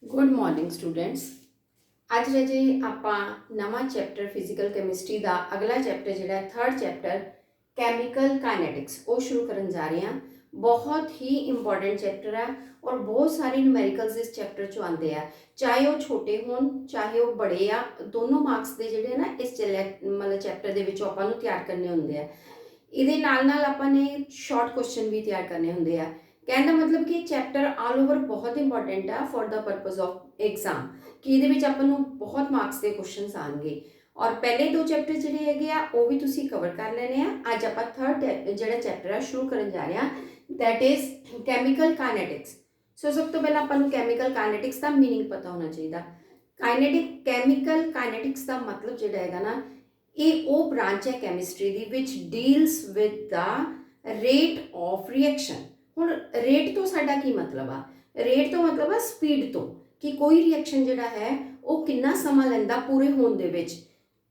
Good morning students. अज रजे आपां नवा chapter physical chemistry का अगला चैप्टर जिहड़ा थर्ड चैप्टर कैमिकल काइनेटिक्स वो शुरू करन जा रहे हैं। बहुत ही इंपॉर्टेंट चैप्टर है और बहुत सारे न्यूमेरिकल्स इस चैप्टर चो आते हैं, चाहे वो छोटे होन चाहे वो बड़े आ। दोनों मार्क्स के जिहड़े ना इस मतलब चैप्टर के विचों आपां नूं तैयार करने होंदे आ। इहदे नाल नाल आपां ने शॉर्ट क्वेश्चन भी तैयार करने होंदे आ। कहने का मतलब कि चैप्टर ऑल ओवर बहुत इंपॉर्टेंट है for the purpose of exam कि ये अपन बहुत मार्क्स के क्वेश्चन आएंगे। और पहले दो चैप्टर जोड़े है वो भी तुम कवर कर लेने हैं। अज आप थर्ड जो चैप्टर है शुरू करने जा रहे हैं, दैट इज कैमिकल काइनेटिक्स। सो सब तो पहले अपन कैमिकल काइनेटिक्स का मीनिंग पता होना चाहिए। कैमिकल काइनेटिक्स का मतलब जो है ना, ये वो ब्रांच है chemistry the which deals with the rate of reaction. हुण रेट तो साडा की मतलब आ, रेट तो मतलब आ स्पीड तो, कि कोई रिएक्शन जिहड़ा है वो कितना समा लैंदा पूरे होण दे विच।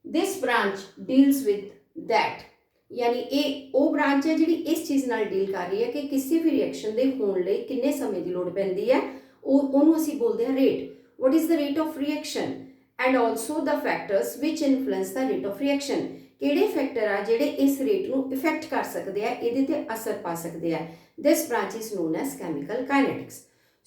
This branch deals with that, यानी ये वो ब्रांच है जिहड़ी इस चीज़ नाल डील कर रही है कि किसी भी रिएक्शन दे होण लई किन्ने समय की लोड़ पैंदी है, ਉਹਨੂੰ ਅਸੀਂ बोलते हैं rate. What is the rate of reaction and also the factors which influence the rate of reaction. किहड़े फैक्टर आ जिहड़े इस रेट नूं इफेक्ट कर सकते हैं, इहदे ते असर पा सकते हैं। This branch is known as chemical kinetics.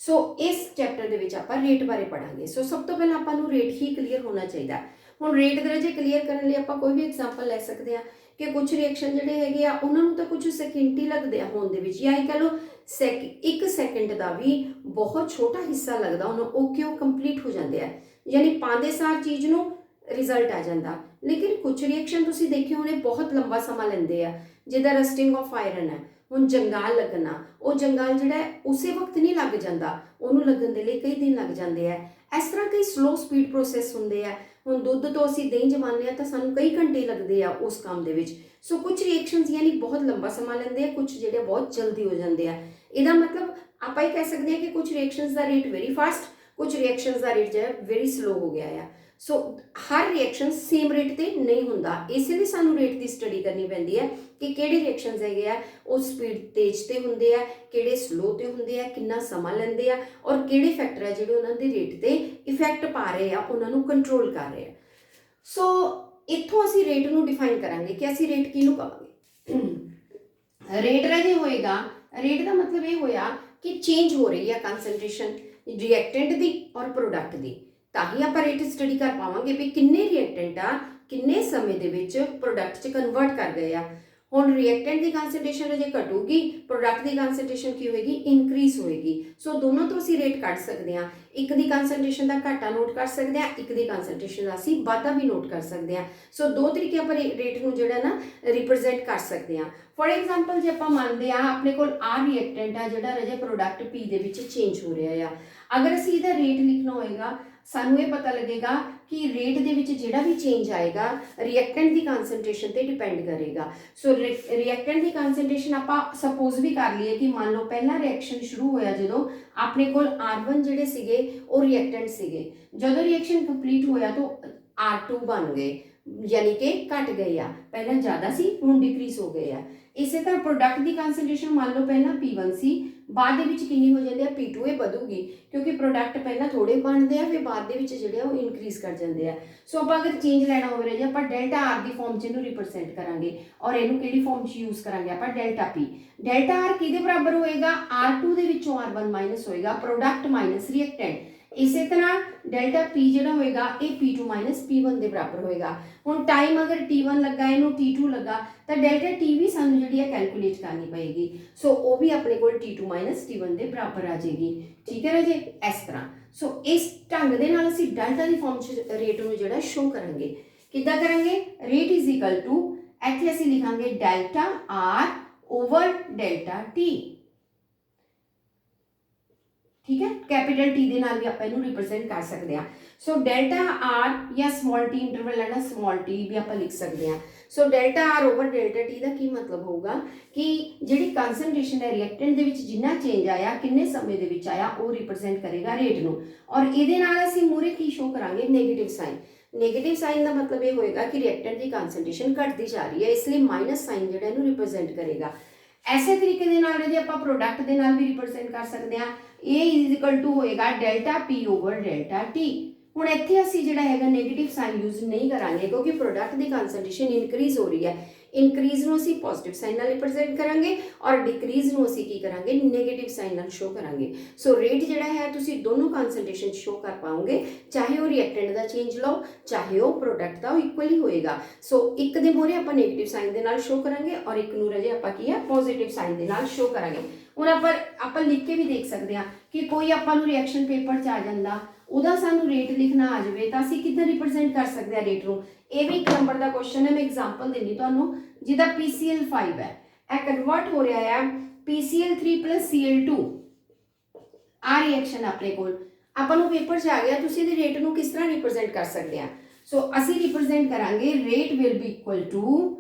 So इस चैप्टर के आप रेट बारे पढ़ांगे। सो सब तो पहले आपको रेट ही क्लीयर होना चाहिए। हुण रेट दे जे क्लीयर करने लिए आप कोई भी एग्जाम्पल ले सकते हैं कि कुछ रिएक्शन जिहड़े हैगे आ उन्हां नूं तां कुछ सैकेंड ही लगदे आ होण दे विच, या कह लो एक सैकेंड का भी बहुत छोटा हिस्सा लगता उन्होंने ओके वो कंप्लीट हो जाते हैं, यानी पाँदे सार चीज़ नूं रिजल्ट आ जाता। लेकिन कुछ रिएक्शन तुसीं देखे होने बहुत लंबा समा लैंदे आ, जिद्दां रस्टिंग ऑफ आयरन है। हुण जंगाल लगना, वो जंगाल जिहड़ा है उसे वक्त नहीं लग जाता, उन्होंने लगन दे लई कई दिन लग जाते हैं। इस तरह कई स्लो स्पीड प्रोसैस होंदे आ। हुण दुध तो असीं दही जमाने तो सानूं कई घंटे लगते हैं उस काम दे विच। सो कुछ रिएक्शनस यानी बहुत लंबा समा लैंदे आ, कुछ जिहड़े बहुत जल्दी हो जाते हैं। इहदा मतलब आप ये कह सकते हैं कि कुछ रिएक्शनस का रेट वेरी फास्ट, कुछ रिएक्शनस का रेट जो है वेरी स्लो हो गया है। सो हर रिएक्शन सेम रेट पर नहीं होंदा, इसलिए सानू रेट की स्टडी करनी पैंदी है कि किहड़े रिएक्शनस है वो स्पीड तेज ते होंदे आ, किहड़े स्लो ते होंदे आ, कितना समा लैंदे आ, और किहड़े फैक्टर है जिहड़े उन्हां दे रेट ते इफेक्ट पा रहे आ, उन्हां नूं कंट्रोल कर रहे आ। सो इत्थों असीं रेट नूं डिफाइन करांगे कि असीं रेट किहनूं कहांगे। रेट राजे होएगा, रेट का मतलब ये होया कि चेंज हो रही है कंसनट्रेशन रिएक्टेंट दी और प्रोडक्ट दी, ताही आप रेट स्टडी कर पावांगे भी किन्ने रिएक्टेंट आ किन्ने समय दे विच प्रोडक्ट च कन्वर्ट कर गए आ। हुण रिएक्टेंट की कंसनट्रेशन जे घटूगी, प्रोडक्ट की कंसनट्रेशन की होएगी इंक्रीज होएगी। सो दोनों तो असीं रेट कढ सकते हैं, एक दी कंसनट्रेशन का घाटा नोट कर सकते हैं, एक दी कंसनट्रेशन का असीं वाधा भी नोट कर सकते हैं। सो दो तरीके आप रेट नूं जिहड़ा ना रिप्रजेंट कर सकते हैं। फॉर एग्जाम्पल जे आप मानते हैं अपने कोल आ रिएक्टेंट आ जिहड़ा रजे product P they which change हो रहा है, अगर असीं इहदा रेट लिखना होएगा सानू ये पता लगेगा कि रेट दे विच जिहड़ा भी चेंज आएगा रिएक्टेंट की कंसनट्रेशन ते डिपेंड करेगा। सो रिएक्टेंट की कंसनट्रेशन आप सपोज भी कर लीए कि मान लो पहला रिएक्शन शुरू होया जो अपने कोल R1 जिहड़े सीगे वो रिएक्टेंट सीगे, जदों रिएक्शन कंप्लीट होया तो R2 बन गए, यानी कि घट गए आ, पहला ज़्यादा सी हुण डिक्रीज हो गए आ। इसे तरह प्रोडक्ट की कंसनट्रेशन मान लो पहला P1 सी, बाद कितनी हो जाती है P2 ये बढ़ूगी, क्योंकि प्रोडक्ट पहला थोड़े बनते हैं फिर बाद जोड़े वो इनक्रीज कर जाते हैं। सो आप अगर चेंज लेना हो रहा आप डेल्टा आर की फॉर्म च रिप्रजेंट करा और इनू कि फॉर्म च यूज करा आप डेल्टा पी। डेल्टा आर कि बराबर होएगा R2 R1 माइनस होएगा प्रोडक्ट माइनस रिएक्टेंट। इसी तरह डेल्टा पी जो होएगा ये P2 माइनस P1 के बराबर होएगा। हुण टाइम अगर T1 लगा इनू T2 लगा तो डेल्टा टी भी सानू जी कैलकुलेट करनी पएगी। सो वो भी अपने को T2 माइनस T1 के बराबर आ जाएगी। ठीक है राजे, इस तरह। सो इस ढंग के नाल असीं डेल्टा की फॉर्म च रेट नूं जिहड़ा शो करांगे। किद्दां करांगे? रेट इज इक्वल टू इत्थे असीं लिखांगे delta R over delta T. ठीक है, कैपिटल टी के नाल भी आप इनू रिप्रजेंट कर सकते हैं। सो डेल्टा आर या स्मॉल टी इंटरवल है ना, स्मॉल टी भी आप लिख सकते हैं। So delta R over delta T का की मतलब होगा कि जी कंसनट्रेशन है रिएक्टेंट के जिन्ना चेंज आया किन्ने समय के आया वो रिप्रजेंट करेगा रेट नूं, और ये असीं मूहरे की शो करांगे नेगेटिव साइन। नेगेटिव साइन का मतलब ये होएगा कि रिएक्टेंट की कंसनट्रेशन घटती जा रही है, इसलिए माइनस साइन जिहड़ा इहनूं रिप्रजेंट करेगा। ਐਸੇ ਤਰੀਕੇ ਦੇ ਨਾਲ ਜੇ ਆਪਾਂ ਪ੍ਰੋਡਕਟ ਦੇ ਨਾਲ ਵੀ ਰਿਪਰੈਜ਼ੈਂਟ ਕਰ ਸਕਦੇ ਹਾਂ। A ਇਜ਼ ਇਕੁਅਲ ਟੂ ਹੋਏਗਾ delta P over delta T। ਹੁਣ ਇੱਥੇ ਅਸੀਂ ਜਿਹੜਾ ਹੈਗਾ ਨੈਗੇਟਿਵ ਸਾਈਨ ਯੂਜ਼ ਨਹੀਂ ਕਰਾਂਗੇ ਕਿਉਂਕਿ ਪ੍ਰੋਡਕਟ ਦੀ ਕਨਸੈਂਟ੍ਰੇਸ਼ਨ ਇਨਕਰੀਜ਼ ਹੋ ਰਹੀ ਹੈ। ਇਨਕਰੀਜ਼ ਨੂੰ ਅਸੀਂ ਪੋਜ਼ਿਟਿਵ ਸਾਈਨ ਨਾਲ ਰਿਪਰੈਜ਼ੈਂਟ ਕਰਾਂਗੇ ਔਰ ਡਿਕਰੀਜ਼ ਨੂੰ ਅਸੀਂ ਕੀ ਕਰਾਂਗੇ, ਨੈਗੇਟਿਵ ਸਾਈਨ ਨਾਲ ਸ਼ੋ ਕਰਾਂਗੇ। ਸੋ ਰੇਟ ਜਿਹੜਾ ਹੈ ਤੁਸੀਂ ਦੋਨੋਂ ਕਨਸੈਂਟ੍ਰੇਸ਼ਨ ਸ਼ੋ ਕਰ ਪਾਓਗੇ, ਚਾਹੇ ਉਹ ਰਿਐਕਟੈਂਟ ਦਾ ਚੇਂਜ ਲਓ ਚਾਹੇ ਉਹ ਪ੍ਰੋਡਕਟ ਦਾ, ਉਹ ਇਕੁਅਲੀ ਹੋਏਗਾ। ਸੋ ਇੱਕ ਦੇ ਮੋਰੇ ਆਪਾਂ ਨੈਗੇਟਿਵ ਸਾਈਨ ਦੇ ਨਾਲ ਸ਼ੋ ਕਰਾਂਗੇ ਔਰ ਇੱਕ ਨੂੰ ਰਜੇ ਆਪਾਂ ਕੀ ਹੈ ਪੋਜ਼ਿਟਿਵ ਸਾਈਨ ਦੇ ਨਾਲ ਸ਼ੋ ਕਰਾਂਗੇ। ਹੁਣ ਆਪਾਂ ਲਿਖ ਕੇ ਵੀ ਦੇਖ ਸਕਦੇ ਹਾਂ ਕਿ ਕੋਈ ਆਪਾਂ ਨੂੰ ਰਿਐਕਸ਼ਨ ਪੇਪਰ 'ਚ ਆ ਜਾਂਦਾ, ਉਹਦਾ ਸਾਨੂੰ ਰੇਟ ਲਿਖਣਾ ਆ ਜਾਵੇ ਤਾਂ ਅਸੀਂ ਕਿੱਦਾਂ ਰਿਪਰੈਜ਼ੈਂਟ ਕਰ ਸਕਦੇ ਹਾਂ ਰੇਟ ਨੂੰ। ਇਹ ਵੀ ਇੱਕ ਨੰਬਰ ਦਾ ਕੁਐਸਚਨ ਹੈ। ਮੈਂ ਐਗਜ਼ਾਮਪਲ ਦਿੰਦੀ ਤੁਹਾਨੂੰ, ਜਿਹਦਾ PCl5 ਹੈ, ਇਹ ਕਨਵਰਟ ਹੋ ਰਿਹਾ ਹੈ PCl3 Cl2। ਆ ਰਿਐਕਸ਼ਨ ਆਪਣੇ ਕੋਲ ਆਪਾਂ ਨੂੰ ਪੇਪਰ 'ਚ ਆ ਗਿਆ, ਤੁਸੀਂ ਇਹਦੇ ਰੇਟ ਨੂੰ ਕਿਸ ਤਰ੍ਹਾਂ ਰਿਪਰੈਜ਼ੈਂਟ ਕਰ ਸਕਦੇ ਆ। ਸੋ ਅਸੀਂ ਰਿਪਰੈਜ਼ੈਂਟ ਕਰਾਂਗੇ rate will be equal to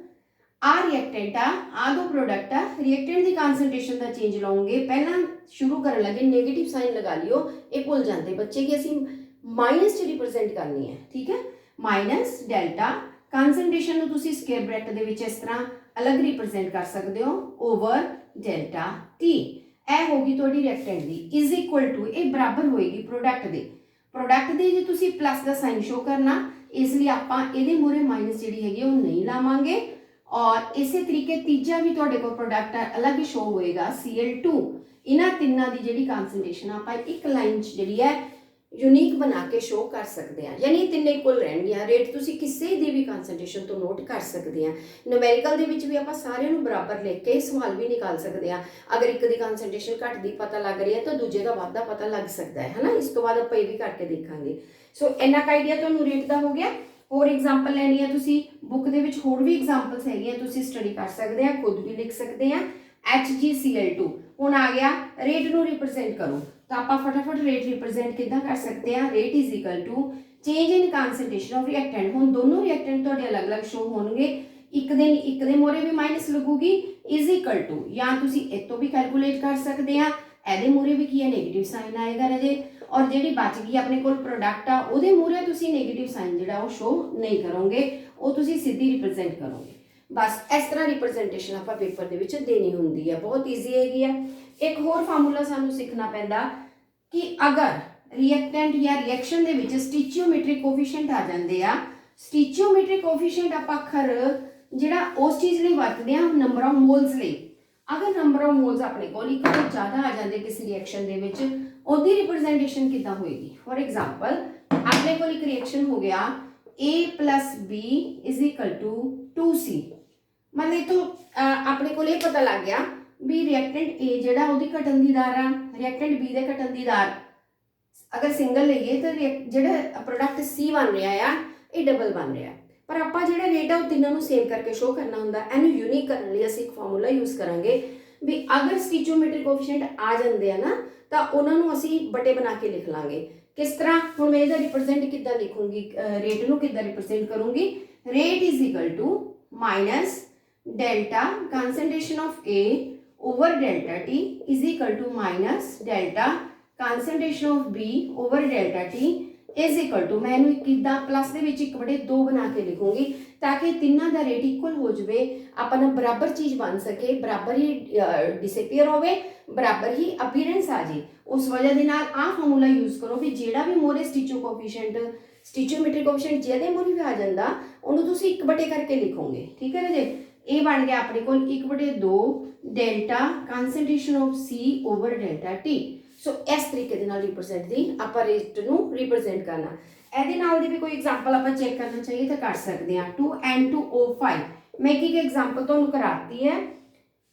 ਆ ਰਿਐਕਟੈਂਟ ਆ ਦੋ ਪ੍ਰੋਡਕਟ ਆ, ਰਿਐਕਟੈਂਟ ਦੀ ਕਨਸੈਂਟ੍ਰੇਸ਼ਨ ਦਾ ਚੇਂਜ ਲਾਉਂਗੇ। ਪਹਿਲਾਂ ਸ਼ੁਰੂ ਕਰਨ ਲੱਗੇ ਨੈਗੇਟਿਵ ਸਾਈਨ ਲਗਾ ਲਿਓ, ਇਹ ਭੁੱਲ ਜਾਂਦੇ ਬੱਚੇ ਕਿ ਅਸੀਂ ਮਾਈਨਸ 'ਚ ਰਿਪਰੈਜ਼ੈਂਟ ਕਰਨੀ ਹੈ, ਠੀਕ ਹੈ। ਮਾਈਨਸ ਡੈਲਟਾ ਕਨਸੈਂਟ੍ਰੇਸ਼ਨ ਨੂੰ ਤੁਸੀਂ ਸਕੁਅਰ ਬ੍ਰੈਕਟ ਦੇ ਵਿੱਚ ਇਸ ਤਰ੍ਹਾਂ ਅਲੱਗ ਰਿਪਰੈਜ਼ੈਂਟ ਕਰ ਸਕਦੇ ਹੋ ਓਵਰ ਡੈਲਟਾ T। ਇਹ ਹੋਗੀ ਤੁਹਾਡੀ reactant the is equal to, ਇਹ ਬਰਾਬਰ ਹੋਏਗੀ ਪ੍ਰੋਡਕਟ ਦੇ ਜੇ ਤੁਸੀਂ ਪਲੱਸ ਦਾ ਸਾਈਨ ਸ਼ੋ ਕਰਨਾ, ਇਸ ਲਈ ਆਪਾਂ ਇਹਦੇ ਮੂਹਰੇ ਮਾਈਨਸ ਜਿਹੜੀ ਹੈਗੀ ਉਹ ਨਹੀਂ ਲਾਵਾਂਗੇ। ਔਰ ਇਸੇ ਤਰੀਕੇ ਤੀਜਾ ਵੀ ਤੁਹਾਡੇ ਕੋਲ ਪ੍ਰੋਡਕਟ ਅਲੱਗ ਸ਼ੋ ਹੋਏਗਾ Cl2। ਇਹਨਾਂ ਤਿੰਨਾਂ ਦੀ ਜਿਹੜੀ ਕਨਸੈਂਟ੍ਰੇਸ਼ਨ ਆਪਾਂ ਇੱਕ ਲਾਈਨ 'ਚ ਜਿਹੜੀ ਹੈ ਯੂਨੀਕ ਬਣਾ ਕੇ ਸ਼ੋ ਕਰ ਸਕਦੇ ਹਾਂ, ਯਾਨੀ ਤਿੰਨੇ ਇਕੁਅਲ ਰਹਿਣਗੀਆਂ। ਰੇਟ ਤੁਸੀਂ ਕਿਸੇ ਦੀ ਵੀ ਕਨਸੈਂਟ੍ਰੇਸ਼ਨ ਤੋਂ ਨੋਟ ਕਰ ਸਕਦੇ ਹਾਂ। ਨੂਮੈਰੀਕਲ ਦੇ ਵਿੱਚ ਵੀ ਆਪਾਂ ਸਾਰਿਆਂ ਨੂੰ ਬਰਾਬਰ ਲਿਖ ਕੇ ਸਵਾਲ ਵੀ ਨਿਕਾਲ ਸਕਦੇ ਹਾਂ। ਅਗਰ ਇੱਕ ਦੀ ਕਨਸੈਂਟ੍ਰੇਸ਼ਨ ਘਟਦੀ ਪਤਾ ਲੱਗ ਰਹੀ ਹੈ ਤਾਂ ਦੂਜੇ ਦਾ ਵਾਧਾ ਪਤਾ ਲੱਗ ਸਕਦਾ ਹੈ ਨਾ। ਇਸ ਤੋਂ ਬਾਅਦ ਆਪਾਂ ਇਹ ਵੀ ਕਰਕੇ ਦੇਖਾਂਗੇ। ਸੋ ਇੰਨਾ ਕੁ ਆਈਡੀਆ ਤੁਹਾਨੂੰ ਰੇਟ ਦਾ ਹੋ ਗਿਆ। ਹੋਰ ਐਗਜ਼ਾਮਪਲ ਲੈਣੀ ਹੈ ਤੁਸੀਂ, ਬੁੱਕ ਦੇ ਵਿੱਚ ਹੋਰ ਵੀ ਐਗਜ਼ਾਮਪਲਸ ਹੈਗੀਆਂ, ਤੁਸੀਂ ਸਟੱਡੀ ਕਰ ਸਕਦੇ ਆ, ਖੁਦ ਵੀ ਲਿਖ ਸਕਦੇ ਆ। HgCl2 ਹੁਣ ਆ ਗਿਆ, ਰੇਟ ਨੂੰ ਰਿਪਰੈਜ਼ੈਂਟ ਕਰੋ ਤਾਂ ਆਪਾਂ ਫਟਾਫਟ ਰੇਟ ਰਿਪਰੈਜ਼ੈਂਟ ਕਿੱਦਾਂ ਕਰ ਸਕਦੇ ਆ। Rate is equal to change in concentration of reactant. ਹੁਣ ਦੋਨੋਂ ਰਿਐਕਟੈਂਟ ਤੁਹਾਡੇ ਅਲੱਗ-ਅਲੱਗ ਸ਼ੋ ਹੋਣਗੇ, ਇੱਕ ਦੇ ਮੋਰੇ ਵੀ ਮਾਈਨਸ ਲੱਗੂਗੀ, ਇਜ਼ ਇਕੁਅਲ ਟੂ ਜਾਂ ਤੁਸੀਂ ਇਹ ਤੋਂ ਵੀ ਕੈਲਕੂਲੇਟ ਕਰ ਸਕਦੇ ਆ, ਇਹਦੇ ਮੂਹਰੇ ਵੀ ਕੀ ਹੈ ਨੈਗੇਟਿਵ ਸਾਈਨ ਆਏਗਾ ਰਾਜੇ। ਔਰ ਜਿਹੜੀ ਬਚ ਗਈ ਆਪਣੇ ਕੋਲ ਪ੍ਰੋਡਕਟ ਆ, ਉਹਦੇ ਮੂਹਰੇ ਤੁਸੀਂ ਨੈਗੇਟਿਵ ਸਾਈਨ ਜਿਹੜਾ ਉਹ ਸ਼ੋ ਨਹੀਂ ਕਰੋਗੇ, ਉਹ ਤੁਸੀਂ ਸਿੱਧੀ ਰਿਪਰੈਜ਼ੈਂਟ ਕਰੋਗੇ। ਬਸ ਇਸ ਤਰ੍ਹਾਂ ਰਿਪਰੈਜ਼ੈਂਟੇਸ਼ਨ ਆਪਾਂ ਪੇਪਰ ਦੇ ਵਿੱਚ ਦੇਣੀ ਹੁੰਦੀ ਹੈ, ਬਹੁਤ ਈਜ਼ੀ ਹੈਗੀ ਆ। ਇੱਕ ਹੋਰ ਫਾਰਮੂਲਾ ਸਾਨੂੰ ਸਿੱਖਣਾ ਪੈਂਦਾ ਕਿ ਅਗਰ ਰਿਐਕਟੈਂਟ ਜਾਂ ਰਿਐਕਸ਼ਨ ਦੇ ਵਿੱਚ ਸਟੀਚੀਓਮੈਟ੍ਰਿਕ ਕੋਫੀਸ਼ੀਐਂਟ ਆ ਜਾਂਦੇ ਆ। ਸਟੀਚੀਓਮੈਟ੍ਰਿਕ ਕੋਫੀਸ਼ੀਐਂਟ ਆਪਾਂ ਅਖਰ ਜਿਹੜਾ ਉਸ ਚੀਜ਼ ਲਈ ਵਰਤਦੇ ਆ ਨੰਬਰ ਆਫ ਮੋਲਸ ਲਈ। ਅਗਰ ਨੰਬਰ ਆਫ ਮੋਲਸ ਆਪਣੇ ਕੋਲ ਇੱਕ ਤੋਂ ਜ਼ਿਆਦਾ ਆ ਜਾਂਦੇ ਕਿਸੇ ਰਿਐਕਸ਼ਨ ਦੇ ਵਿੱਚ, ਉਹਦੀ ਰਿਪਰੈਜ਼ੈਂਟੇਸ਼ਨ ਕਿੱਦਾਂ ਹੋਏਗੀ। ਫॉर एग्जांपल ਆਪਣੇ ਕੋਲ ਇੱਕ ਰਿਐਕਸ਼ਨ ਹੋ ਗਿਆ A + B = 2C। मतलब तो ਆਪਣੇ ਕੋਲ ਇਹ ਪਤਾ ਲੱਗ ਗਿਆ ਵੀ ਰਿਐਕਟੈਂਟ A ਜਿਹੜਾ ਉਹਦੀ ਘਟਣ ਦੀ ਦਰ ਆ, ਰਿਐਕਟੈਂਟ B ਦੇ ਘਟਣ ਦੀ ਦਰ ਅਗਰ ਸਿੰਗਲ ਲਈਏ ਤਾਂ ਜਿਹੜਾ ਪ੍ਰੋਡਕਟ C ਬਣ ਰਿਹਾ ਆ ਇਹ ਡਬਲ ਬਣ ਰਿਹਾ। ਪਰ ਆਪਾਂ ਜਿਹੜਾ ਰੇਟ ਆ ਉਹ ਤਿੰਨਾਂ ਨੂੰ ਸੇਮ ਕਰਕੇ ਸ਼ੋ ਕਰਨਾ ਹੁੰਦਾ। ਇਹਨੂੰ ਯੂਨੀਕ ਕਰਨ ਲਈ ਅਸੀਂ ਇੱਕ ਫਾਰਮੂਲਾ ਯੂਜ਼ ਕਰਾਂਗੇ ਵੀ ਅਗਰ ਸਟੀਚੀਓਮੈਟ੍ਰਿਕ ਕੋਫੀਸ਼ੀਐਂਟ ਆ ਜਾਂਦੇ ਆ ਨਾ ਤਾਂ ਉਹਨਾਂ ਨੂੰ ਅਸੀਂ ਬਟੇ ਬਣਾ ਕੇ ਲਿਖ ਲਾਂਗੇ। ਕਿਸ ਤਰ੍ਹਾਂ, ਹੁਣ ਮੈਂ ਇਹਦਾ ਰਿਪਰੈਜ਼ੈਂਟ ਕਿੱਦਾਂ ਲਿਖੂੰਗੀ, ਰੇਟ ਨੂੰ ਕਿੱਦਾਂ ਰਿਪਰੈਜ਼ੈਂਟ ਕਰੂੰਗੀ। Rate is equal to minus delta concentration of A over delta T is equal to minus delta concentration of B over delta T is equal to, मैं इन्हें किदा प्लस दे विच 1/2 बना के लिखूंगी ताकि तिन्ना दा रेट इक्वल हो जाए, अपना बराबर चीज बन सके, बराबर ही डिसअपीयर होवे, बराबर ही अपीयरेंस आ जाए। उस वजह दे नाल आ फार्मूला यूज करो भी जेड़ा भी मोरे स्टिचोमेट्रिक कोफिशिएंट जेदे मोरे भी आ जांदा उन्होंने तुसी 1/2 करके लिखोगे। ठीक है जी, ये बन गया अपने को 1/2 delta concentration of C over delta T। सो इस तरीके दे नाल रिप्रेजेंट दी आपां रेट नूं रिप्रेजेंट करना। ਇਹਦੇ ਨਾਲ ਦੀ भी कोई एग्जांपल ਆਪਾਂ चेक करना चाहिए तो कर सकते हैं। 2N2O5 मैं एक एग्जांपल ਤੁਹਾਨੂੰ कराती है।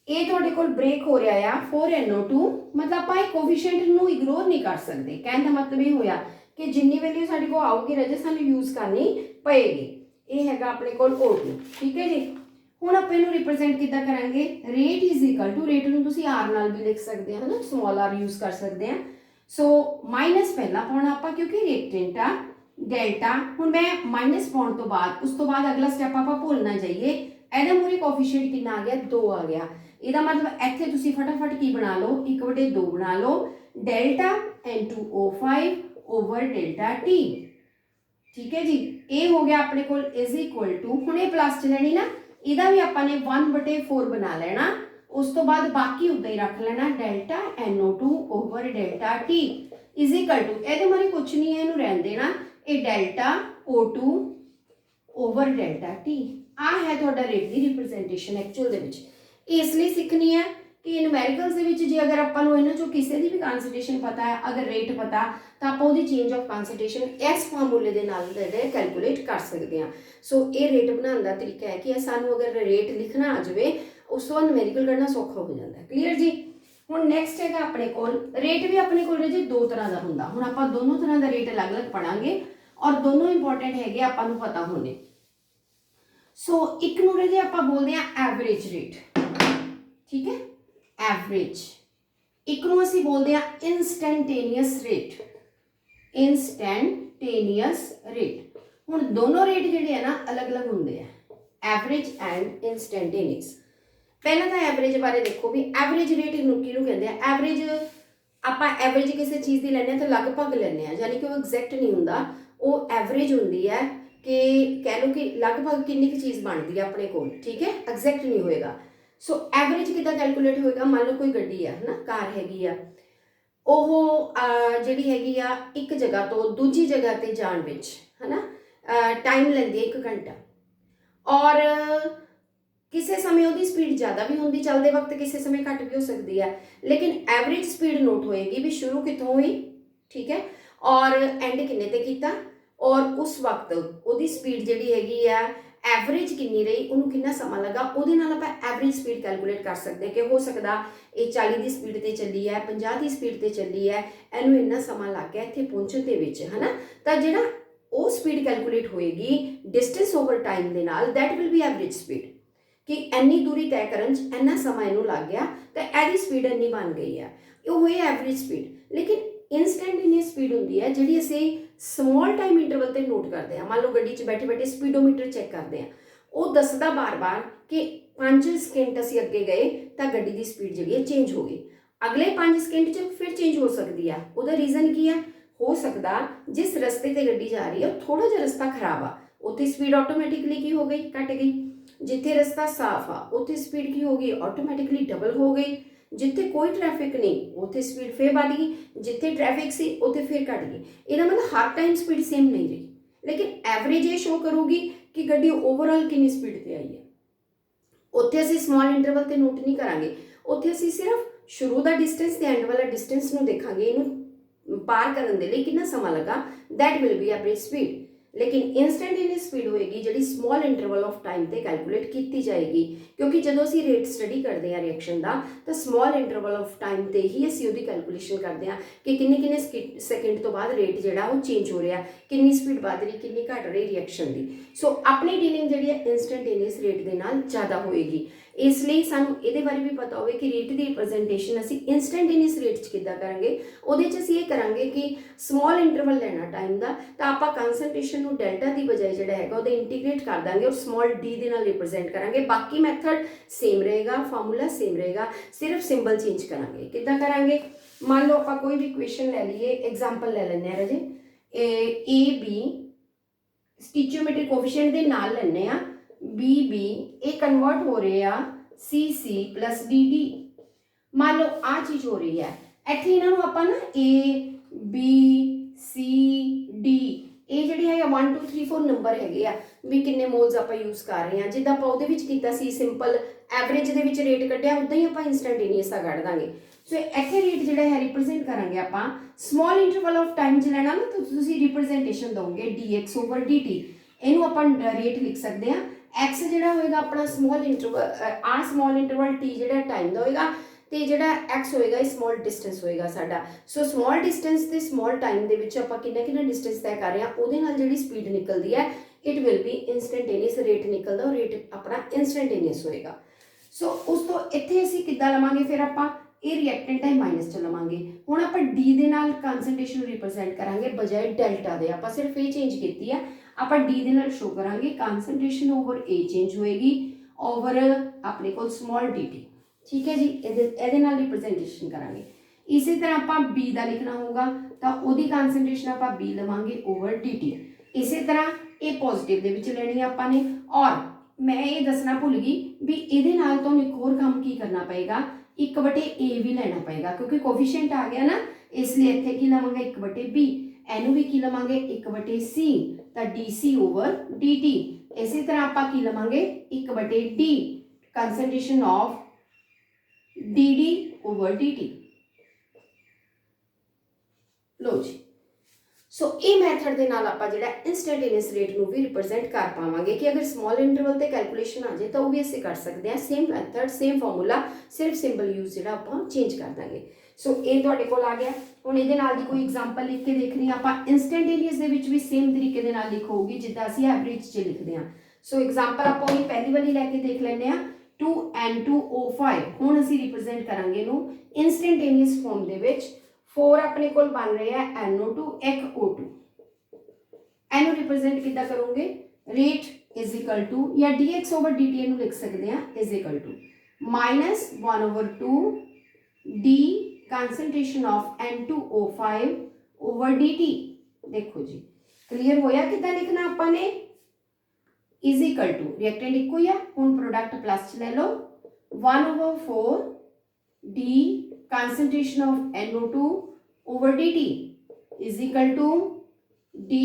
ਇਹ ਤੁਹਾਡੇ ਕੋਲ ब्रेक हो रहा है 4NO2, मतलब ਆਪਾਂ ਇਹ ਕੋਫੀਸ਼ੀਐਂਟ ਨੂੰ ਇਗਨੋਰ ਨਹੀਂ ਕਰ ਸਕਦੇ। ਕਹਿਣ ਦਾ ਮਤਲਬ ਇਹ ਹੋਇਆ ਕਿ ਜਿੰਨੀ ਵੈਲਿਊ ਸਾਡੇ ਕੋਲ ਆਊਗੀ ਰਾਜੇ ਸਾਨੂੰ ਯੂਜ਼ ਕਰਨੀ ਪਏਗੀ। ਇਹ ਹੈਗਾ ਆਪਣੇ ਕੋਲ O2। ਠੀਕ ਹੈ ਜੀ, ਹੁਣ ਆਪਾਂ ਇਹਨੂੰ ਰਿਪਰੈਜ਼ੈਂਟ ਕਿੱਦਾਂ ਕਰਾਂਗੇ। Rate is equal to, rate ਨੂੰ ਤੁਸੀਂ ਆਰ ਨਾਲ ਵੀ ਲਿਖ ਸਕਦੇ ਹੋ ਨਾ, ਸਮਾਲ ਆਰ ਯੂਜ਼ ਕਰ ਸਕਦੇ ਆ। ਸੋ ਮਾਈਨਸ ਪਹਿਲਾਂ ਪਾਉਣਾ ਆਪਾਂ ਕਿਉਂਕਿ ਰਿਐਕਟੈਂਟ ਆ ਡੈਲਟਾ। ਹੁਣ ਮੈਂ ਮਾਈਨਸ ਪਾਉਣ ਤੋਂ ਬਾਅਦ ਉਸ ਤੋਂ ਬਾਅਦ ਅਗਲਾ ਸਟੈਪ ਆਪਾਂ ਭੁੱਲ ਨਾ ਜਾਈਏ। ਇਹਦਾ ਮੂਰੇ ਕੋਫੀਸ਼ੀਐਂਟ ਕਿੰਨਾ ਆ ਗਿਆ, 2 ਆ ਗਿਆ। ਇਹਦਾ ਮਤਲਬ ਇੱਥੇ ਤੁਸੀਂ ਫਟਾਫਟ ਕੀ ਬਣਾ ਲਓ, 1/2 ਬਣਾ ਲਓ delta N2O5 over delta T। ਠੀਕ ਹੈ ਜੀ, ਇਹ ਹੋ ਗਿਆ ਆਪਣੇ ਕੋਲ ਇਜ਼ ਇਕੁਅਲ ਟੂ, ਹੁਣ ਇਹ ਪਲੱਸ ਚ ਲੈਣੀ ਨਾ, ਇਹਦਾ ਵੀ ਆਪਾਂ ਨੇ 1/4 ਬਣਾ ਲੈਣਾ उस तो बाद बाकी उदा ही रख लेना delta NO2 over delta T is equal to ये मारे कुछ नहीं है, इनू रहन देना, ये delta O2 over delta T आ है तुहाडा रेट की रिप्रजेंटेशन एक्चुअल दे विच। इसलिए सीखनी है कि न्यूमेरिकल्स दे विच जे अगर आपां नूं इन्हां चों किसी दी भी कॉन्सनट्रेशन पता है, अगर रेट पता तो आप उहदी चेंज ऑफ कॉन्सनट्रेशन इस फार्मूले दे नाल कैलकुलेट कर सकते हैं। सो ये रेट बनाने का तरीका है कि सानूं अगर रेट लिखना आ जाए उस तो न्यूमेरिकल करना सौखा हो जाता है। क्लीयर जी। हुण नैक्सट है अपने कोल रेट भी अपने कोल जी दो तरह का हुंदा। हुण आपां दोनों तरह का रेट अलग अलग पढ़ांगे और दोनों इंपॉर्टेंट है आपां नूं पता होने। सो एक नूं जी आपां बोलते हैं एवरेज रेट, ठीक है, एवरेज। एक नूं असीं बोलते हैं इंस्टैंटेनियस रेट, इंस्टैंटेनियस रेट। हुण दोनों रेट जिहड़े है ना अलग अलग हुंदे हैं, एवरेज एंड इंस्टैंटेनियस। पहला तो एवरेज बारे देखो भी एवरेज रेट किहनूं कहंदे आ। एवरेज आपां एवरेज किसी चीज़ की लैंदे तो लगभग लैंदे आ, यानी कि वो एग्जैक्ट नहीं हुंदा, वो एवरेज हुंदी है कि कह लो कि लगभग कितनी की चीज़ बनती है अपने कोल, ठीक है, एग्जैक्ट नहीं होएगा। सो एवरेज किद्दां कैलकुलेट होएगा, मान लो कोई गड्डी है ना, कार हैगी आ, ਉਹ ਜਿਹੜੀ ਹੈਗੀ ਆ एक जगह तो दूजी जगह ਤੇ ਜਾਣ ਵਿੱਚ है ना टाइम ਲੈਂਦੀ है 1 घंटा और किसी समय ਉਹਦੀ स्पीड ज़्यादा भी होंगी चलते वक्त, किसी समय घट भी हो सकती है, लेकिन एवरेज स्पीड नोट होएगी भी शुरू कितों हुई, ठीक है, और एंड किन्ने ते कीता और उस वक्त ਉਹਦੀ स्पीड ਜਿਹੜੀ ਹੈਗੀ ਆ एवरेज किन्नी रही, उन्होंने कितना समा लगा, ਉਹਦੇ ਨਾਲ ਆਪਾਂ एवरेज स्पीड कैलकुलेट कर सकते हैं कि हो सकता ये 40 की स्पीड से चली है, 50 की स्पीड से चली है, इनू इन्ना समा लग गया इत्थे पहुंचण दे विच, है ना। तो जिहड़ा वो स्पीड कैलकुलेट होएगी डिस्टेंस ओवर टाइम दे नाल, that will be average speed कि इन्नी दूरी तय करन च इन्ना समा इनू लग गया तो इहदी स्पीड इन्नी बन गई है, ये होई एवरेज स्पीड। लेकिन इंस्टैंटेनियस स्पीड होंदी है जिहड़ी असीं स्मॉल टाइम इंटरवल ते नोट करते हैं। मान लो गड्डी च बैठे बैठे स्पीडोमीटर चैक करते हैं, वो दसदा बार बार कि 5 सेकेंड असीं अगे गए तो गड्डी की स्पीड जिहड़ी है चेंज हो गई, अगले 5 सेकेंड च फिर चेंज हो सकती है। उहदा रीजन की है, हो सकता जिस रस्ते ते गड्डी जा रही है थोड़ा जिहा रस्ता खराब आ, उत्थे स्पीड ऑटोमैटिकली की हो गई, घट गई। जिथे रस्ता साफ आ उत्थे स्पीड की हो गई, ऑटोमैटिकली डबल हो गई। जिथे कोई ट्रैफिक नहीं उत्थे स्पीड फिर बढ़ गई, जिथे ट्रैफिक सी उत्थे फिर घट गई। इहदा मतलब हर टाइम स्पीड सेम नहीं रही, लेकिन एवरेज ये शो करूगी कि गड्डी ओवरऑल कितनी स्पीड ते आई है। उत्थे असीं स्मॉल इंटरवल ते नोट नहीं करांगे, उत्थे असीं सिर्फ शुरू का डिस्टेंस ते एंड वाला डिस्टेंस नूं देखांगे, इहनूं पार करन दे लई कितना समा लगा, that will be average speed. लेकिन इंस्टैंटेनियस स्पीड होएगी जिहड़ी स्मॉल इंटरवल ऑफ टाइम ते कैलकुलेट की जाएगी, क्योंकि जदों असीं रेट स्टडी करते हैं रिएक्शन का तो स्मॉल इंटरवल ऑफ टाइम ते ही असीं उहदी कैलकुलेशन करते हैं कि किन्ने किन्ने सैकेंड तो बाद रेट जिहड़ा वो चेंज हो रहा, कितनी स्पीड बढ़ रही, कितनी घट रही रिएक्शन की। सो अपनी डीलिंग जिहड़ी है इंस्टैंटेनियस रेट दे नाल ज़्यादा होएगी, इसलिए सानूं इहदे बारे भी पता होवे कि रेट की रिप्रजेंटेशन असीं इंस्टैंटेनियस रेट च किद्दां करांगे। उहदे च असीं ये करांगे कि स्मॉल इंटरवल लेना टाइम का, तो आपां कंसनट्रेशन नूं डेल्टा की बजाय जिहड़ा हैगा उहदे इंटीग्रेट कर देंगे और स्मॉल डी दे नाल रिप्रजेंट करांगे। बाकी मैथड सेम रहेगा, फार्मूला सेम रहेगा, सिर्फ सिंबल चेंज करांगे। किद्दां करांगे, मान लो आपां कोई भी इक्वेशन ले लीए, एग्जाम्पल ले लैंदे आ राजे, ए बी स्टिचियोमेट्रिक कोफिशिएंट दे नाल लैंदे आ, बी बी ये कन्वर्ट हो रहे हैं सी सी प्लस डी डी। मान लो आ चीज़ हो रही है, इत्थे इन्हां नूं आपां ना ए बी सी डी ये जिहड़े है 1 2 3 4 नंबर हैगे आ भी किन्ने मोल्स आपां यूज कर रहे हैं, जिद्दां आपां उहदे विच कीता सी सिंपल एवरेज दे विच रेट कड्ढिया उदां ही आपां इंस्टैंटेनियस दा कढ दांगे। सो इत्थे रेट जिहड़ा है रिप्रजेंट करांगे आपां स्मॉल इंटरवल ऑफ टाइम च लेना ना, तो तुसीं रिप्रजेंटेशन दोगे D X over D T, इहनूं आपां रेट लिख सकते हैं। एक्स जिहड़ा होएगा अपना स्मॉल इंटरवल आ स्मॉल इंटरवल टी जिहड़ा टाइम दा होएगा ते जिहड़ा एक्स होएगा स्मॉल डिस्टेंस होएगा साडा। सो स्मॉल डिस्टेंस ते स्मॉल टाइम दे विच आपां किन्ना डिस्टेंस तय कर रहे हैं, उहदे नाल जिहड़ी स्पीड निकलदी है it will be instantaneous rate निकलदा और रेट अपना इंस्टैंटेनियस होएगा। सो उस तो इत्थे असीं किद्दां लवांगे, फिर आपां ये रिएक्टेंट है माइनस च लवांगे। हुण आपां डी दे नाल कंसनट्रेशन रिप्रजेंट करांगे बजाय डेल्टा दे, आपां सिर्फ ये चेंज कीती है, आपां डी दे नाल शो करांगे कंसनट्रेशन ओवर ए चेंज होएगी ओवर अपने कोल स्मॉल डी टी, ठीक है जी। इहदे नाल रिप्रजेंटेशन करांगे। इसी तरह आपां बी दा लिखना होगा तो उहदी कंसनट्रेशन आपां बी लवांगे ओवर डी टी। इसी तरह ए पॉजिटिव दे विच लेनी आपां ने और मैं ये दसना भुल गई भी इहदे नाल तुहानूं एक होर काम की करना पेगा, 1/a भी लेना पेगा क्योंकि कोफिशिएंट आ गया ना, इसलिए इत्थे की लवांगे 1/b, एनू भी की लवांगे 1/c, तो dc ओवर dt। इसी तरह आपां की लवांगे 1/d concentration of dd over dt। लो जी, सो ये मैथड के नाल आपां जिहड़ा इंस्टेंटेनियस रेट नूं भी रिप्रजेंट कर पावांगे कि अगर स्मॉल इंटरवल ते कैलकुलेशन आ जाए तो वो भी असीं कर सकते हैं। सेम मैथड सेम फॉर्मूला, सिर्फ सिंबल यूज जिहड़ा आपां चेंज कर देंगे। सो ये तुहाडे कोल आ गया। हुण इहदे नाल दी कोई एग्जांपल लिख के देखनी आपां। इंस्टेंटेनियस दे विच भी सेम तरीके दे नाल लिखो होगी जिद्दां असीं एवरेज च लिखदे हां। सो एग्जांपल आपां ओही पहली वाली लैके देख लैंदे हां, 2N2O5। हुण असीं रिप्रजेंट करांगे इहनूं इंस्टेंटेनियस फॉर्म दे विच। 4 अपने कोल बन रहे हैं NO2 1 O2। एनू रिप्रेजेंट कितना करोगे, रेट इज इक्वल टू या dx ओवर dt एनू लिख सकते हैं is equal to -1/2 d concentration of N2O5 over dt। देखो जी क्लियर होया कितना लिखना आपां ने, इज इक्वल टू रिएक्टेंट इको ही आ, हुण प्रोडक्ट प्लस च ले लो 1/4 d concentration of NO2 over dt is equal to d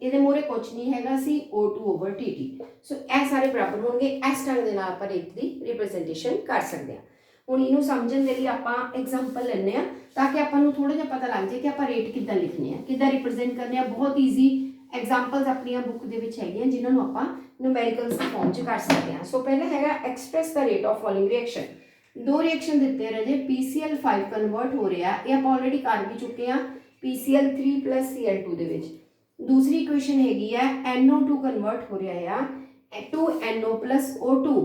ਇਹਦੇ ਮੋਰੇ ਕੁਛ ਨਹੀਂ ਹੈਗਾ ਸੀ O2 over dt। ਸੋ ਇਹ ਸਾਰੇ ਬਰਾਬਰ ਹੋਣਗੇ। ਇਸ ਢੰਗ ਦੇ ਨਾਲ ਆਪਾਂ ਰੇਟ ਦੀ ਰਿਪਰੈਜ਼ੈਂਟੇਸ਼ਨ ਕਰ ਸਕਦੇ ਹਾਂ। ਹੁਣ ਇਹਨੂੰ ਸਮਝਣ ਦੇ ਲਈ ਆਪਾਂ ਐਗਜ਼ਾਮਪਲ ਲੈਣੇ ਆ ਤਾਂ ਕਿ ਆਪਾਂ ਨੂੰ ਥੋੜਾ ਜਿਹਾ ਪਤਾ ਲੱਗ ਜਾਏ ਕਿ ਆਪਾਂ ਰੇਟ ਕਿੱਦਾਂ ਲਿਖਣੇ ਆ, ਕਿੱਦਾਂ ਰਿਪਰੈਜ਼ੈਂਟ ਕਰਨੇ ਆ। ਬਹੁਤ ਈਜ਼ੀ ਐਗਜ਼ਾਮਪਲਸ ਆਪਣੀਆਂ ਬੁੱਕ ਦੇ ਵਿੱਚ ਹੈਗੀਆਂ ਜਿਨ੍ਹਾਂ ਨੂੰ ਆਪਾਂ ਨਿਊਮੈਰੀਕਲਸ ਦੀ ਫਾਰਮ 'ਚ ਕਰ ਸਕਦੇ ਹਾਂ। ਸੋ ਪਹਿਲਾ ਹੈਗਾ ਐਕਸਪ੍ਰੈਸ ਦਾ ਰੇਟ ਆਫ ਫॉलोइंग रिएक्शन। दो रिएक्शन दिते रहे, PCl5 कन्वर्ट हो रहा है, ये आप ऑलरेडी कर भी चुके हैं PCl3 + Cl2 दे विच। दूसरी इक्वेशन हैगी है NO2 कन्वर्ट हो रहा है to NO + O2।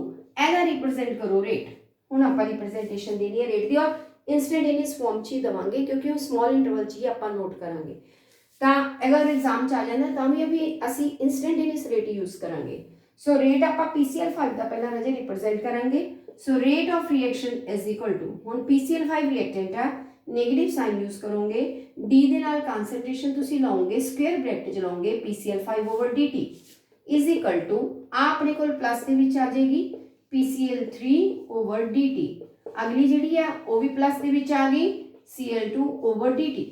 एदा रिप्रेजेंट करो रेट। हुण आपां रिप्रेजेंटेशन देनी है रेट दी और इंस्टेंटेनियस फॉर्म च ही देवांगे क्योंकि वो स्मॉल इंटरवल च ही आपां नोट करांगे। तां अगर एग्जाम च आ जांदा तां भी असीं इंस्टेंटेनियस रेट यूज करांगे। सो रेट आपां PCl5 दा पहला रजे रिप्रेजेंट करांगे। So rate of reaction is equal to, हुण PCl5 रिएक्टेंट है, नेगेटिव साइन यूज करोगे, डी दे नाल कंसंट्रेशन तुसी लाओगे, स्क्वायर ब्रैकेट च लाओगे PCl5 over dt is equal to आ अपने कोल प्लस दे विच आ जाएगी PCl3 ओवर dt। अगली जिहड़ी है वो भी प्लस दे विच आ गई Cl2 ओवर dt।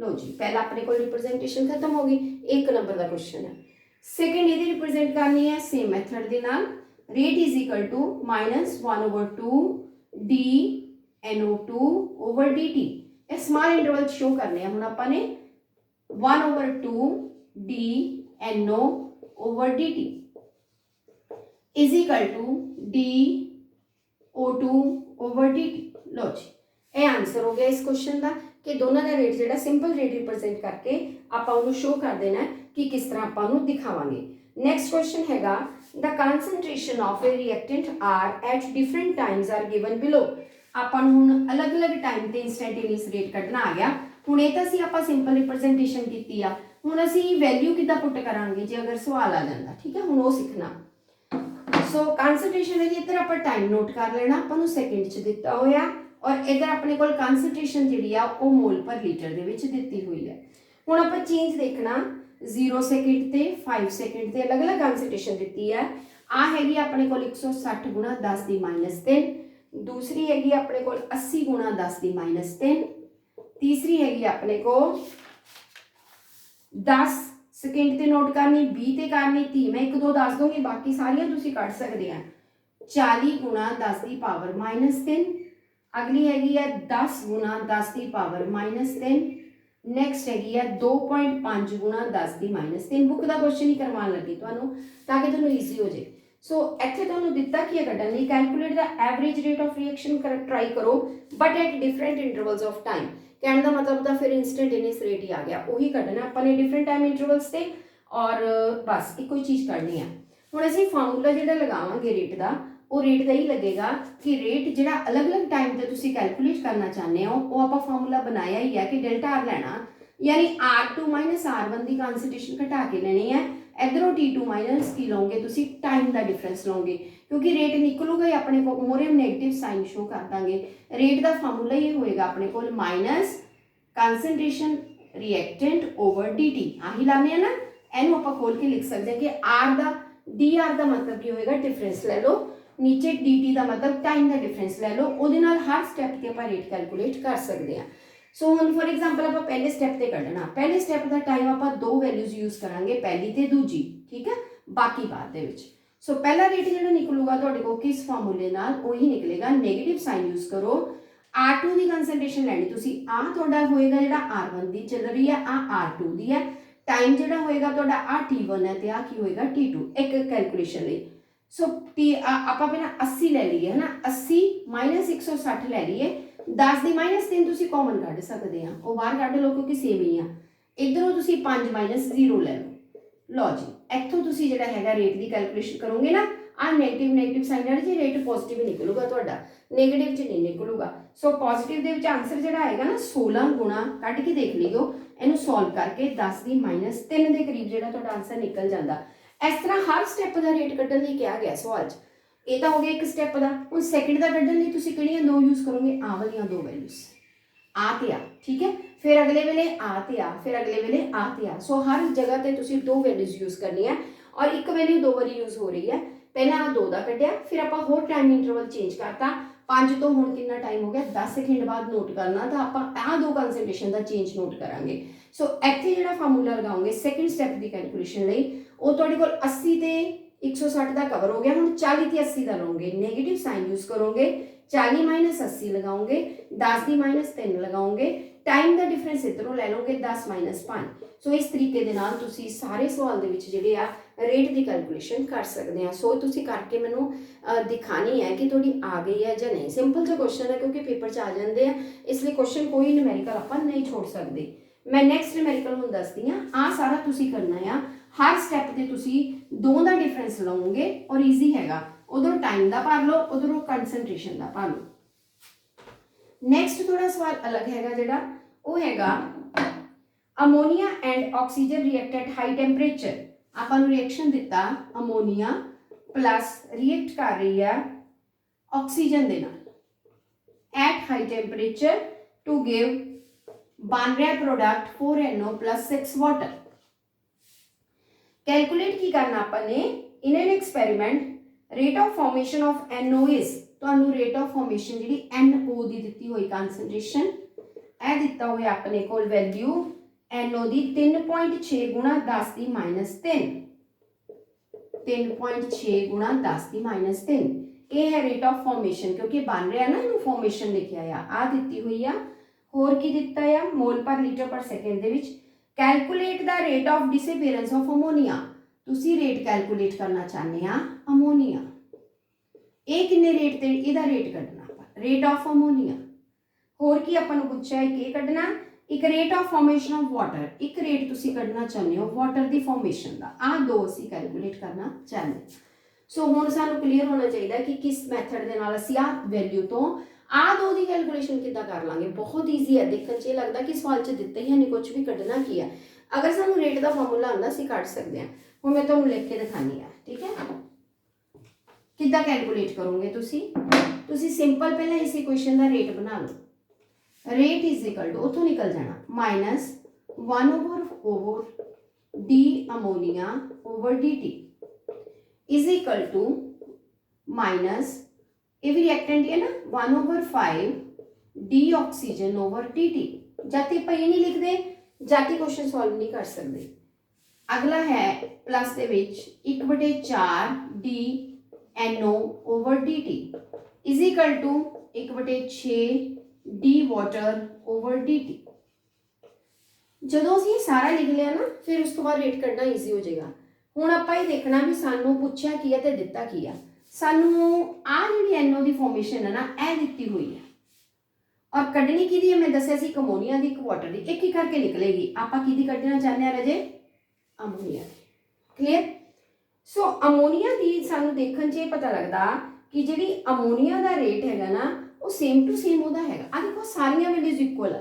लो जी पहला अपने कोल रिप्रेजेंटेशन खत्म हो गई। एक नंबर का क्वेश्चन है। सेकंड ये रिप्रेजेंट करनी है सेम मेथड दे नाल, rate is equal to -1/2 d NO2 over dt। ये स्मॉल इंटरवल शो करने हैं। हुण आपां ने 1/2 d NO over dt is equal to d O2 over dt। लो जी ये आंसर हो गया इस क्वेश्चन का कि दोनों का रेट जिहड़ा सिंपल रेट रिप्रेजेंट करके आपां उहनूं शो कर देना है कि किस तरह आपां उहनूं दिखावांगे। नेक्स्ट क्वेश्चन हैगा the concentration of a reactant are at different times are given below. आपां हुण अलग अलग टाइम ते इंस्टेंटेनियस रेट कढना आ गया। हुण ये तां असीं आपां सिंपल रिप्रेजेंटेशन कीती आ, हुण असीं वैल्यू किद्दां पुट करांगे जे अगर सवाल आ जांदा। ठीक है, हुण वो सीखना। सो कंसंट्रेशन है इधर आपां टाइम नोट कर लेना, आपां नूं सेकंड च दित्ता होया और इधर अपने कोल कंसंट्रेशन जिहड़ी आ वो मोल पर लीटर दे विच दित्ती हुई है। हुण आपां चेंज देखना 0 सेकंड ते 5 सेकंड ते अलग अलग कंसंट्रेशन दी है। आ हैगी अपने को 160 गुणा 10 की -3, दूसरी हैगी अपने को 80 गुणा 10 की -3, तीसरी हैगी अपने को 10 सेकंड ते नोट करनी, 20 ते करनी, 30 मैं 1 2 दस दूंगी, बाकी सारियां तुसीं कढ सकदे हैं। 40 गुणा 10 की पावर -3, अगली हैगी है 10 गुणा 10 की पावर -3, नैक्सट हैगी है 2.5 गुणा 10 की -3। बुक का क्वेश्चन ही करवाने लगी ताकि तुहानूं ईजी हो जाए। सो इत्थे तुहानूं दिता कि कढन लई calculate the average rate of reaction try करो but at different intervals of time. कहने का मतलब तो फिर इंस्टेंटेनियस रेट ही आ गया, वही कढना अपन ने डिफरेंट टाइम इंटरवल्स से और बस एक ही चीज़ करनी है। हुण असीं फार्मूला जिहड़ा लगावांगे रेट का वो रेट का ही लगेगा कि रेट जिहड़ा अलग अलग टाइम ते तुसीं कैलकुलेट करना चाहते हो वो आपां फार्मूला बनाया ही है कि डेल्टा आर लैना, यानी R2 - R1 की कंसंट्रेशन घटा के लेनी है। इधरों T2 माइनस की लोगे तुसीं टाइम का डिफरेंस लोगे क्योंकि रेट निकलूगा ही अपने को मोरे नेगेटिव साइन शो कर देंगे। रेट का फार्मूला ये होएगा अपने को minus concentration reactant over dt। आही लाने ना, इनू आपां खोल के लिख सकते हैं कि R का डी आर का मतलब की होएगा डिफरेंस लै लो, नीचे डी टी का मतलब टाइम का डिफरेंस लै लो, उहदे नाल हर स्टैप ते आपां रेट कैलकुलेट कर सकते हैं। सो हुण फॉर एग्जाम्पल आपां पहले स्टैप ते कढना, पहले स्टैप का टाइम आपां दो वैल्यूज यूज करांगे, पहली ते दूजी, ठीक है, बाकी बाद दे विच। सो पहला रेट जिहड़ा निकलूगा तुहाडे कोल किस फार्मूले नाल, वही निकलेगा, नेगेटिव साइन यूज करो, R2 की कंसनट्रेशन लैनी तुसी, आ तुहाडा होएगा जिहड़ा R1 दी चल रही है, आ R2 दी है, टाइम जिहड़ा होएगा तुहाडा आ T1 है ते आ की होएगा T2, एक कैलकुलेशन लई। सो आपां पहला 80 ले लीए है ना, 80 माइनस 160 ले लीए, 10 ਦੀ -3 ਤੁਸੀਂ ਕਾਮਨ ਕੱਢ ਸਕਦੇ ਆ, ਉਹ ਬਾਹਰ ਕੱਢ ਲਓ ਕਿਉਂਕਿ ਸੇਮ ਹੀ ਆ, ਇਧਰੋਂ ਤੁਸੀਂ 5 -0 ਲੈ ਲਓ। ਲਓ ਜੀ ਇੱਥੋਂ ਤੁਸੀਂ ਜਿਹੜਾ ਹੈਗਾ ਰੇਟ ਦੀ ਕੈਲਕੂਲੇਸ਼ਨ ਕਰੋਗੇ ਨਾ, ਆ ਨੈਗੇਟਿਵ ਸਾਈਨ ਨਾਲ ਜੀ ਰੇਟ ਪੋਜ਼ਿਟਿਵ ਨਿਕਲੂਗਾ ਤੁਹਾਡਾ, ਨੈਗੇਟਿਵ ਚ ਨਹੀਂ ਨਿਕਲੂਗਾ। ਸੋ ਪੋਜ਼ਿਟਿਵ ਦੇ ਵਿੱਚ ਆਨਸਰ ਜਿਹੜਾ ਆਏਗਾ ਨਾ 16 ਗੁਣਾ ਕੱਢ ਕੇ ਦੇਖ ਲਿਓ, ਇਹਨੂੰ ਸੋਲਵ ਕਰਕੇ 10 ਦੀ -3 ਦੇ ਕਰੀਬ ਜਿਹੜਾ ਤੁਹਾਡਾ ਆਨਸਰ ਨਿਕਲ ਜਾਂਦਾ। ਇਸ ਤਰ੍ਹਾਂ ਹਰ ਸਟੈਪ ਦਾ ਰੇਟ ਕੱਢਣ ਲਈ ਕਿਹਾ ਗਿਆ ਸਵਾਲ 'ਚ। ਇਹ ਤਾਂ ਹੋ ਗਿਆ ਇੱਕ ਸਟੈਪ ਦਾ। ਹੁਣ ਸੈਕਿੰਡ ਦਾ ਕੱਢਣ ਲਈ ਤੁਸੀਂ ਕਿਹੜੀਆਂ ਦੋ ਯੂਜ਼ ਕਰੋਗੇ, ਆ ਵਾਲੀਆਂ ਦੋ ਵੈਲਿਊਜ਼, ਆ ਤੇ ਆ, ਠੀਕ ਹੈ, फिर अगले वेले आ ते आ, फिर अगले वेले आ ते आ। सो हर जगह ते तुसी दो वैल्यूज यूज करनी है, और एक वैल्यू दो बारी यूज हो रही है। पहले आ 2 का कटिया, फिर आप होर टाइम इंटरवल चेंज करता, 5 तो हुण कितना टाइम हो गया, 10 सेकंड बाद नोट करना, तो आप आ दो कंसनट्रेशन का चेंज नोट करांगे। सो इत्थे जिहड़ा फार्मूला लगाओगे सैकेंड स्टैप की कैलकुलेशन लई, वो तुहाडे कोल 80 ते 160 का कवर हो गया। हुण 40 ते 80 का लओगे, नेगेटिव साइन यूज करोगे, 40 माइनस 80 लगाओगे, 10 की -3 लगाओगे, टाइम का डिफरेंस इधरों लै लोगे 10 -5। सो इस तरीके दे नाल तुसी सारे सवाल दे विच जिहड़े आ रेट की कैलकुलेशन कर सकते हैं। सो तुसी करके मैनू दिखानी है कि थोड़ी आ गई है या नहीं। सिंपल जो क्वेश्चन है क्योंकि पेपर च आ जाते हैं, इसलिए क्वेश्चन कोई न्यूमेरिकल आपां नहीं छोड़ सकते। मैं नैक्सट न्यूमेरिकल हुण दसदी हां, आ सारा तुसी करना है, हर स्टैप ते तुसी 2 का डिफरेंस लाओगे, और ईजी हैगा, उधरों टाइम का भर लो, उधरों कंसनट्रेशन का भर लो। नैक्सट थोड़ा सवाल अलग हैगा जिहड़ा, वो हैगा ammonia and oxygen react at high temperature. आपां नूं रिएक्शन दिता, अमोनीया प्लस रिएक्ट कर रही है ऑक्सीजन दे नाल at high temperature to give बन रहा प्रोडक्ट 4NO + 6 वाटर। कैलकुलेट की करना अपने in an experiment rate of formation of NO is, तो रेट ऑफ फॉर्मेशन जी NO की दी हुई कंसनट्रेशन, यह दिता हुआ अपने को वैल्यू NO की 3.6 गुणा 10 की -3, 3.6 गुणा 10 की -3, यह है रेट ऑफ फॉर्मेशन, क्योंकि बन रहा ना, इन्होंने फॉर्मेशन लिखा आ दी हुई आ। होर की दिता है मोल पर लीटर पर सेकेंड दे विच। Calculate the rate of disappearance of ammonia, तुसी रेट कैलकुलेट करना चाहते हैं अमोनीया, ये किन्ने रेट ते इहदा रेट कढना, रेट ऑफ अमोनीया। होर की आपां नूं पुछिआ है कि कढना, एक rate of formation of water, एक रेट तुसी कढना चाहते हो वाटर की फॉर्मेशन का, आ दो असीं कैलकुलेट करना चाहते। सो हुण सानूं क्लीयर होना चाहिए कि किस मैथड दे नाल असीं आ वैल्यू तो आ दो की कैलकुलेशन किद्दां कर लांगे। बहुत ईजी है, देखने च लगता कि सवाल च दिता ही है नहीं, कुछ भी कढना की है। अगर सानूं रेट का फॉर्मूला आंदा असीं कढ सकते हैं। हुण मैं तुहानूं लिख के दिखानी है, ठीक है, किद्दां कैलकुलेट करोगे तुसी सिंपल पहले इस इक्वेशन का रेट बना लो। रेट इज इक्वल टू उतों निकल जाना -1/4 D ammonia over dt is equal to minus, ये भी रिएक्टेंट है ना, 1/5 डी ऑक्सीजन ओवर dt। जाते आप ये नहीं लिखते, जाते क्वेश्चन सॉल्व नहीं कर सकते। अगला है प्लस के which 1/4 D NO over dt is equal to 1/6 D water over dt। जदों असीं सारा लिख लिया ना, फिर उस तो बाद रेट कढना ईजी हो जाएगा। हुण आपां ये देखना भी सानूं पुछिआ की है ते दिता की है। सानूं आ जिहड़ी NO की फॉर्मेशन है ना, यह दिती हुई है, और कढनी किहदी है, मैं दस्सिआ सी अमोनीया की, एक वाटर की, एक एक करके निकलेगी। आपां किहदी कढना चाहते हैं राजे, अमोनीया। क्लीयर। सो अमोनीया की सानूं देखण 'च ये पता लगदा कि जिहड़ी अमोनीया का रेट हैगा ना, वो सेम टू सेम उहदा हैगा। आ देखो सारियां वैल्यूज इक्वल आ,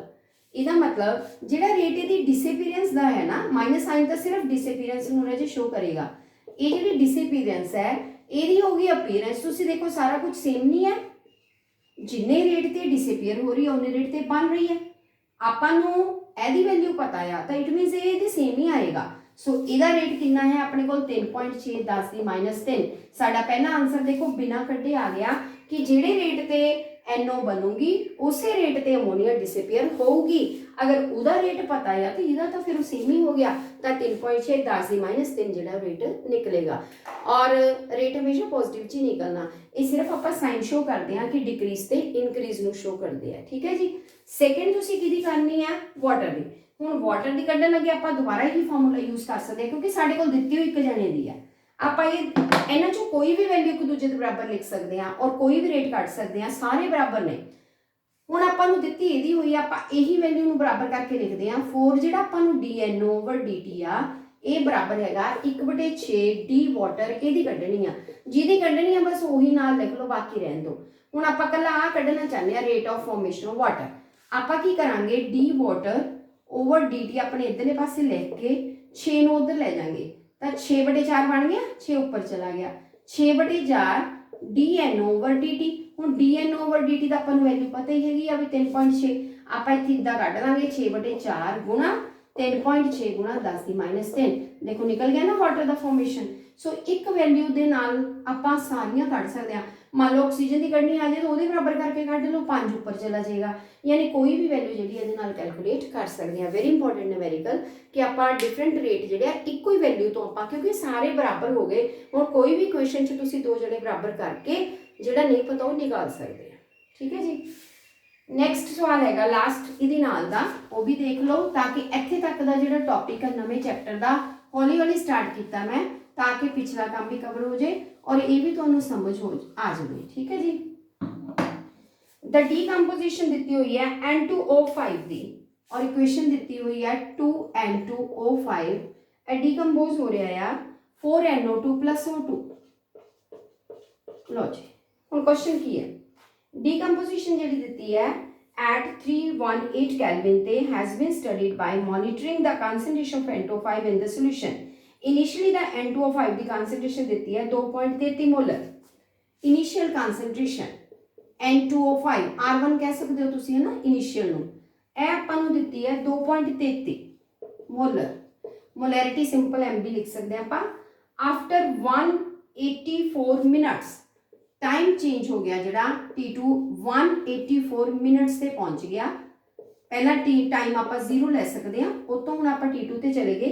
इहदा मतलब जिहड़ा रेट इहदी डिसअपीयरेंस दा है ना, माइनस साइन तो सिर्फ डिसअपीयरेंस नूं राजे शो करेगा। ये जिहड़ी डिसअपीयरेंस है, इहदी होगी अपीयरेंस। तुसीं देखो सारा कुछ सेम नहीं है, जिन्ने रेट ते डिसअपीयर हो रही है उन्ने रेट ते बन रही है। आपां नूं ਇਹਦੀ ਵੈਲਿਊ ਪਤਾ ਆ ਤਾਂ ਇਟ ਮੀਨਸ ਇਹ ਇਹਦੇ ਸੇਮ ਹੀ ਆਏਗਾ। ਸੋ ਇਹਦਾ ਰੇਟ ਕਿੰਨਾ ਹੈ ਆਪਣੇ ਕੋਲ 3.6 10 ਦੀ -3। ਸਾਡਾ ਪਹਿਲਾ ਆਨਸਰ ਦੇਖੋ ਬਿਨਾ ਕੱਢੇ ਆ ਗਿਆ ਕਿ ਜਿਹੜੇ ਰੇਟ ਤੇ NO ਬਣੂਗੀ ਉਸੇ ਰੇਟ ਤੇ ਅਮੋਨੀਆ ਡਿਸਪੀਅਰ ਹੋਊਗੀ। ਅਗਰ ਉਹਦਾ ਰੇਟ ਪਤਾ ਆ ਤਾਂ ਇਹਦਾ ਤਾਂ ਫਿਰ ਸੇਮ ਹੀ ਹੋ ਗਿਆ, ਤਾਂ 3.6 10 ਦੀ -3 ਜਿਹੜਾ ਰੇਟ ਨਿਕਲੇਗਾ। ਔਰ ਰੇਟ ਹਮੇਸ਼ਾ ਪੋਜ਼ਿਟਿਵ 'ਚ ਹੀ ਨਿਕਲਣਾ, ਇਹ ਸਿਰਫ ਆਪਾਂ ਸਾਈਨ ਸ਼ੋ ਕਰਦੇ ਹਾਂ ਕਿ ਡਿਕਰੀਜ਼ ਤੇ ਇਨਕਰੀਜ਼ ਨੂੰ ਸ਼ੋ ਕਰਦੇ ਆ। ਠੀਕ ਹੈ ਜੀ। ਸੈਕਿੰਡ ਤੁਸੀਂ ਕਿਹਦੀ ਕਰਨੀ ਹੈ? ਵਾਟਰ ਦੀ। ਹੁਣ ਵਾਟਰ ਦੀ ਕੱਢਣ ਲੱਗੇ ਆਪਾਂ ਦੁਬਾਰਾ ਹੀ ਫਾਰਮੂਲਾ ਯੂਜ਼ ਕਰ ਸਕਦੇ ਹਾਂ ਕਿਉਂਕਿ ਸਾਡੇ ਕੋਲ ਦਿੱਤੀ ਹੋਈ ਇੱਕ ਜਣੇ ਦੀ ਹੈ। ਆਪਾਂ ਇਹਨਾਂ ਚੋਂ ਕੋਈ ਵੀ ਵੈਲਿਊ ਇੱਕ ਦੂਜੇ ਦੇ ਬਰਾਬਰ ਲਿਖ ਸਕਦੇ ਹਾਂ ਔਰ ਕੋਈ ਵੀ ਰੇਟ ਕੱਢ ਸਕਦੇ ਹਾਂ, ਸਾਰੇ ਬਰਾਬਰ ਨੇ। ਹੁਣ ਆਪਾਂ ਨੂੰ ਦਿੱਤੀ ਇਹਦੀ ਹੋਈ ਆ, ਆਪਾਂ ਇਹੀ ਵੈਲਿਊ ਨੂੰ ਬਰਾਬਰ ਕਰਕੇ ਲਿਖਦੇ ਹਾਂ। 4 ਜਿਹੜਾ ਆਪਾਂ ਨੂੰ DNO/dt ਆ ਇਹ ਬਰਾਬਰ ਹੈਗਾ 1/6 D ਵਾਟਰ, ਇਹਦੀ ਕੱਢਣੀ ਆ। ਜਿਹਦੀ ਕੱਢਣੀ ਆ ਬਸ ਉਹੀ ਨਾਲ ਲਿਖ ਲਓ, ਬਾਕੀ ਰਹਿਣ ਦਿਓ। ਹੁਣ ਆਪਾਂ ਕੱਲਾ ਆ ਕੱਢਣਾ ਚਾਹੁੰਦੇ ਹਾਂ rate of formation of water. ਆਪਾਂ ਕੀ ਕਰਾਂਗੇ D water/dt ਆਪਣੇ ਇੱਧਰਲੇ ਪਾਸੇ ਲਿਖ ਕੇ 6 ਨੂੰ ਉੱਧਰ ਲੈ ਜਾਵਾਂਗੇ ਤਾਂ 6/4 ਬਣ ਗਿਆ, 6 ਉੱਪਰ ਚਲਾ ਗਿਆ। 6/4 DNO/dt। ਹੁਣ DNO/dt ਦਾ ਆਪਾਂ ਨੂੰ ਵੈਲਿਊ ਪਤਾ ਹੀ ਹੈਗੀ ਆ ਵੀ 3.6। ਆਪਾਂ ਇੱਥੇ ਇੱਦਾਂ ਕੱਢ ਦਾਂਗੇ 6/4 ਗੁਣਾ 3.6 ਗੁਣਾ 10 ਦੀ -3। ਦੇਖੋ ਨਿਕਲ ਗਿਆ ਨਾ ਵਾਟਰ ਦਾ ਫਾਰਮੇਸ਼ਨ। ਸੋ ਇੱਕ ਵੈਲਿਊ ਦੇ ਨਾਲ ਆਪਾਂ ਸਾਰੀਆਂ ਕੱਢ ਸਕਦੇ ਹਾਂ। ਮੰਨ ਲਓ ਆਕਸੀਜਨ ਦੀ ਕੱਢਣੀ ਆ ਜਾਏ ਤਾਂ ਉਹਦੇ ਬਰਾਬਰ ਕਰਕੇ ਕੱਢ ਲਓ, 5 ਉੱਪਰ ਚਲਾ ਜਾਏਗਾ। ਯਾਨੀ ਕੋਈ ਵੀ ਵੈਲਿਊ ਜਿਹੜੀ ਇਹਦੇ ਨਾਲ ਕੈਲਕੂਲੇਟ ਕਰ ਸਕਦੇ ਹਾਂ। ਵੈਰੀ ਇੰਪੋਰਟੈਂਟ ਨਿਊਮੈਰੀਕਲ ਕਿ ਆਪਾਂ ਡਿਫਰੈਂਟ ਰੇਟ ਜਿਹੜੇ ਆ ਇੱਕੋ ਹੀ ਵੈਲਿਊ ਤੋਂ ਆਪਾਂ, ਕਿਉਂਕਿ ਸਾਰੇ ਬਰਾਬਰ ਹੋ ਗਏ। ਹੁਣ ਕੋਈ ਵੀ ਕੁਐਸਚਨ 'ਚ ਤੁਸੀਂ ਦੋ ਜਿਹੜੇ ਬਰਾਬਰ ਕਰਕੇ ਜਿਹੜਾ ਨਹੀਂ ਪਤਾ ਉਹ ਨਿਕਾਲ ਸਕਦੇ ਆ। ਠੀਕ ਹੈ ਜੀ। ਨੈਕਸਟ ਸਵਾਲ ਹੈਗਾ ਲਾਸਟ ਇਹਦੇ ਨਾਲ ਦਾ, ਉਹ ਵੀ ਦੇਖ ਲਓ ਤਾਂ ਕਿ ਇੱਥੇ ਤੱਕ ਦਾ ਜਿਹੜਾ ਟੌਪਿਕ ਹੈ ਨਵੇਂ ਚੈਪਟਰ ਦਾ ਹੌਲੀ ਹੌਲੀ ਸਟਾਰਟ ਕੀਤਾ ਮੈਂ, ਤਾਂ ਕਿ ਪਿਛਲਾ ਕੰਮ ਵੀ ਕਵਰ ਹੋ ਜਾਏ ਔਰ ਇਹ ਵੀ ਤੁਹਾਨੂੰ ਸਮਝ ਆ ਜਾਵੇ। ਠੀਕ ਹੈ ਜੀ। ਦ ਡੀਕੰਪੋਜੀਸ਼ਨ ਦਿੱਤੀ ਹੋਈ ਹੈ N2O5 ਦੀ ਔਰ ਇਕੁਏਸ਼ਨ ਦਿੱਤੀ ਹੋਈ ਹੈ 2N2O5। ਇਹ ਡੀਕੰਪੋਜ਼ ਹੋ ਰਿਹਾ ਆ 4NO2 + O2। ਲਓ ਜੀ ਹੁਣ ਕੁਐਸਚਨ ਕੀ ਹੈ? ਡੀਕੰਪੋਜੀਸ਼ਨ ਜਿਹੜੀ ਦਿੱਤੀ ਹੈ at 318 Kelvin ਤੇ has been studied by monitoring the concentration of N2O5 in the solution. Initially the N2O5 the concentration ਦਿੱਤੀ ਹੈ 2.33 molar. Initial concentration N2O5 R1 ਕਹਿ ਸਕਦੇ ਹੋ ਤੁਸੀਂ, ਹੈ ਨਾ, ਇਨੀਸ਼ੀਅਲ ਨੂੰ। ਇਹ ਆਪਾਂ ਨੂੰ ਦਿੱਤੀ ਹੈ 2.33 ਮੋਲਰ। ਮੋਲੈਰਿਟੀ ਸਿੰਪਲ MB ਲਿਖ ਸਕਦੇ ਹਾਂ ਆਪਾਂ। ਆਫਟਰ 184 ਮਿੰਟਸ ਟਾਈਮ ਚੇਂਜ ਹੋ ਗਿਆ ਜਿਹੜਾ T2 184 ਮਿੰਟਸ ਤੇ ਪਹੁੰਚ ਗਿਆ। ਪਹਿਲਾਂ ਟਾਈਮ ਆਪਾਂ 0 ਲੈ ਸਕਦੇ ਹਾਂ, ਉਹ ਤੋਂ ਹੁਣ ਆਪਾਂ T2 ਤੇ ਚਲੇ ਗਏ।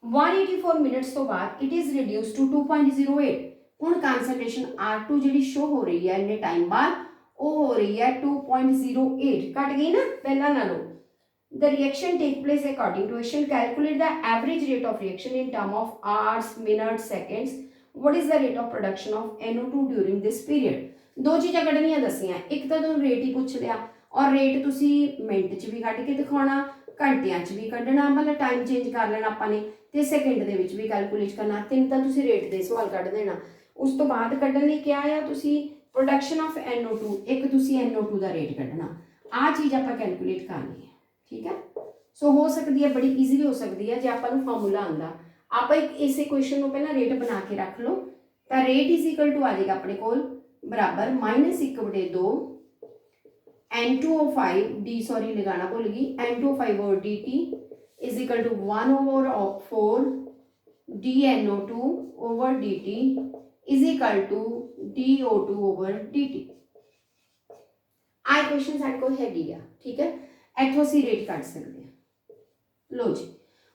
184 ਮਿੰਟਸ ਤੋਂ ਬਾਅਦ ਇਟ ਇਜ਼ ਰਿਡਿਊਸ ਟੂ 2.08। ਹੁਣ ਕਨਸੈਂਟ੍ਰੇਸ਼ਨ R2 ਜਿਹੜੀ ਸ਼ੋ ਹੋ ਰਹੀ ਹੈ ਇੰਨੇ ਟਾਈਮ ਬਾਅਦ ਉਹ ਹੋ ਰਹੀ ਹੈ 2.08, ਘਟ ਗਈ ਨਾ ਪਹਿਲਾਂ ਨਾਲੋਂ। The reaction take place according to equation. Calculate the average rate of reaction in term of hours, minutes, seconds. What is the rate of production of NO2 during this period? ਦੋ ਚੀਜ਼ਾਂ ਕੱਢਣੀਆਂ ਦੱਸੀਆਂ, ਇੱਕ ਤਾਂ ਤੁਹਾਨੂੰ ਰੇਟ ਹੀ ਪੁੱਛ ਲਿਆ ਔਰ ਰੇਟ ਤੁਸੀਂ ਮਿੰਟ 'ਚ ਵੀ ਕੱਢ ਕੇ ਦਿਖਾਉਣਾ, ਘੰਟਿਆਂ 'ਚ ਵੀ ਕੱਢਣਾ, ਮਤਲਬ ਟਾਈਮ ਚੇਂਜ ਕਰ ਲੈਣਾ ਆਪਾਂ ਨੇ, ਤੇ ਸੈਕਿੰਡ ਦੇ ਵਿੱਚ ਵੀ ਕੈਲਕੂਲੇਟ ਕਰਨਾ। ਤਿੰਨ ਤਾਂ ਤੁਸੀਂ ਰੇਟ ਦੇ ਸਵਾਲ ਕੱਢ ਦੇਣਾ। ਉਸ ਤੋਂ ਬਾਅਦ ਕੱਢਣ ਲਈ ਕਿਹਾ ਆ ਤੁਸੀਂ ਪ੍ਰੋਡਕਸ਼ਨ ਆਫ NO2, ਇੱਕ ਤੁਸੀਂ NO2 ਦਾ ਰੇਟ ਕੱਢਣਾ। ਆਹ ਚੀਜ਼ ਆਪਾਂ ਕੈਲਕੂਲੇਟ ਕਰਨੀ ਹੈ। ਠੀਕ ਹੈ। ਸੋ ਹੋ ਸਕਦੀ ਹੈ, ਬੜੀ ਈਜ਼ੀਲੀ ਹੋ ਸਕਦੀ ਹੈ ਜੇ ਆਪਾਂ ਨੂੰ ਫਾਰਮੂਲਾ ਆਉਂਦਾ। ਆਪਾਂ ਇੱਕ ਇਸ ਇਕੁਏਸ਼ਨ ਨੂੰ ਪਹਿਲਾਂ ਰੇਟ ਬਣਾ ਕੇ ਰੱਖ ਲਓ ਤਾਂ ਰੇਟ ਇਜ਼ ਇਕੁਅਲ ਟੂ ਆ ਜਾਏਗਾ ਆਪਣੇ ਕੋਲ ਬਰਾਬਰ -1/2 N2O5 D, ਸੌਰੀ ਲਗਾਣਾ ਭੁੱਲ ਗਈ, N2O5/dt is equal to 1/4 DNO2/dt is equal to DO2/dt। ਆ ਇਕੁਏਸ਼ਨ ਸਾਡੇ ਕੋਲ ਹੈਗੀ ਆ। ਠੀਕ ਹੈ। ਇੱਥੋਂ ਅਸੀਂ ਰੇਟ ਕੱਢ ਸਕਦੇ ਹਾਂ। ਲਓ ਜੀ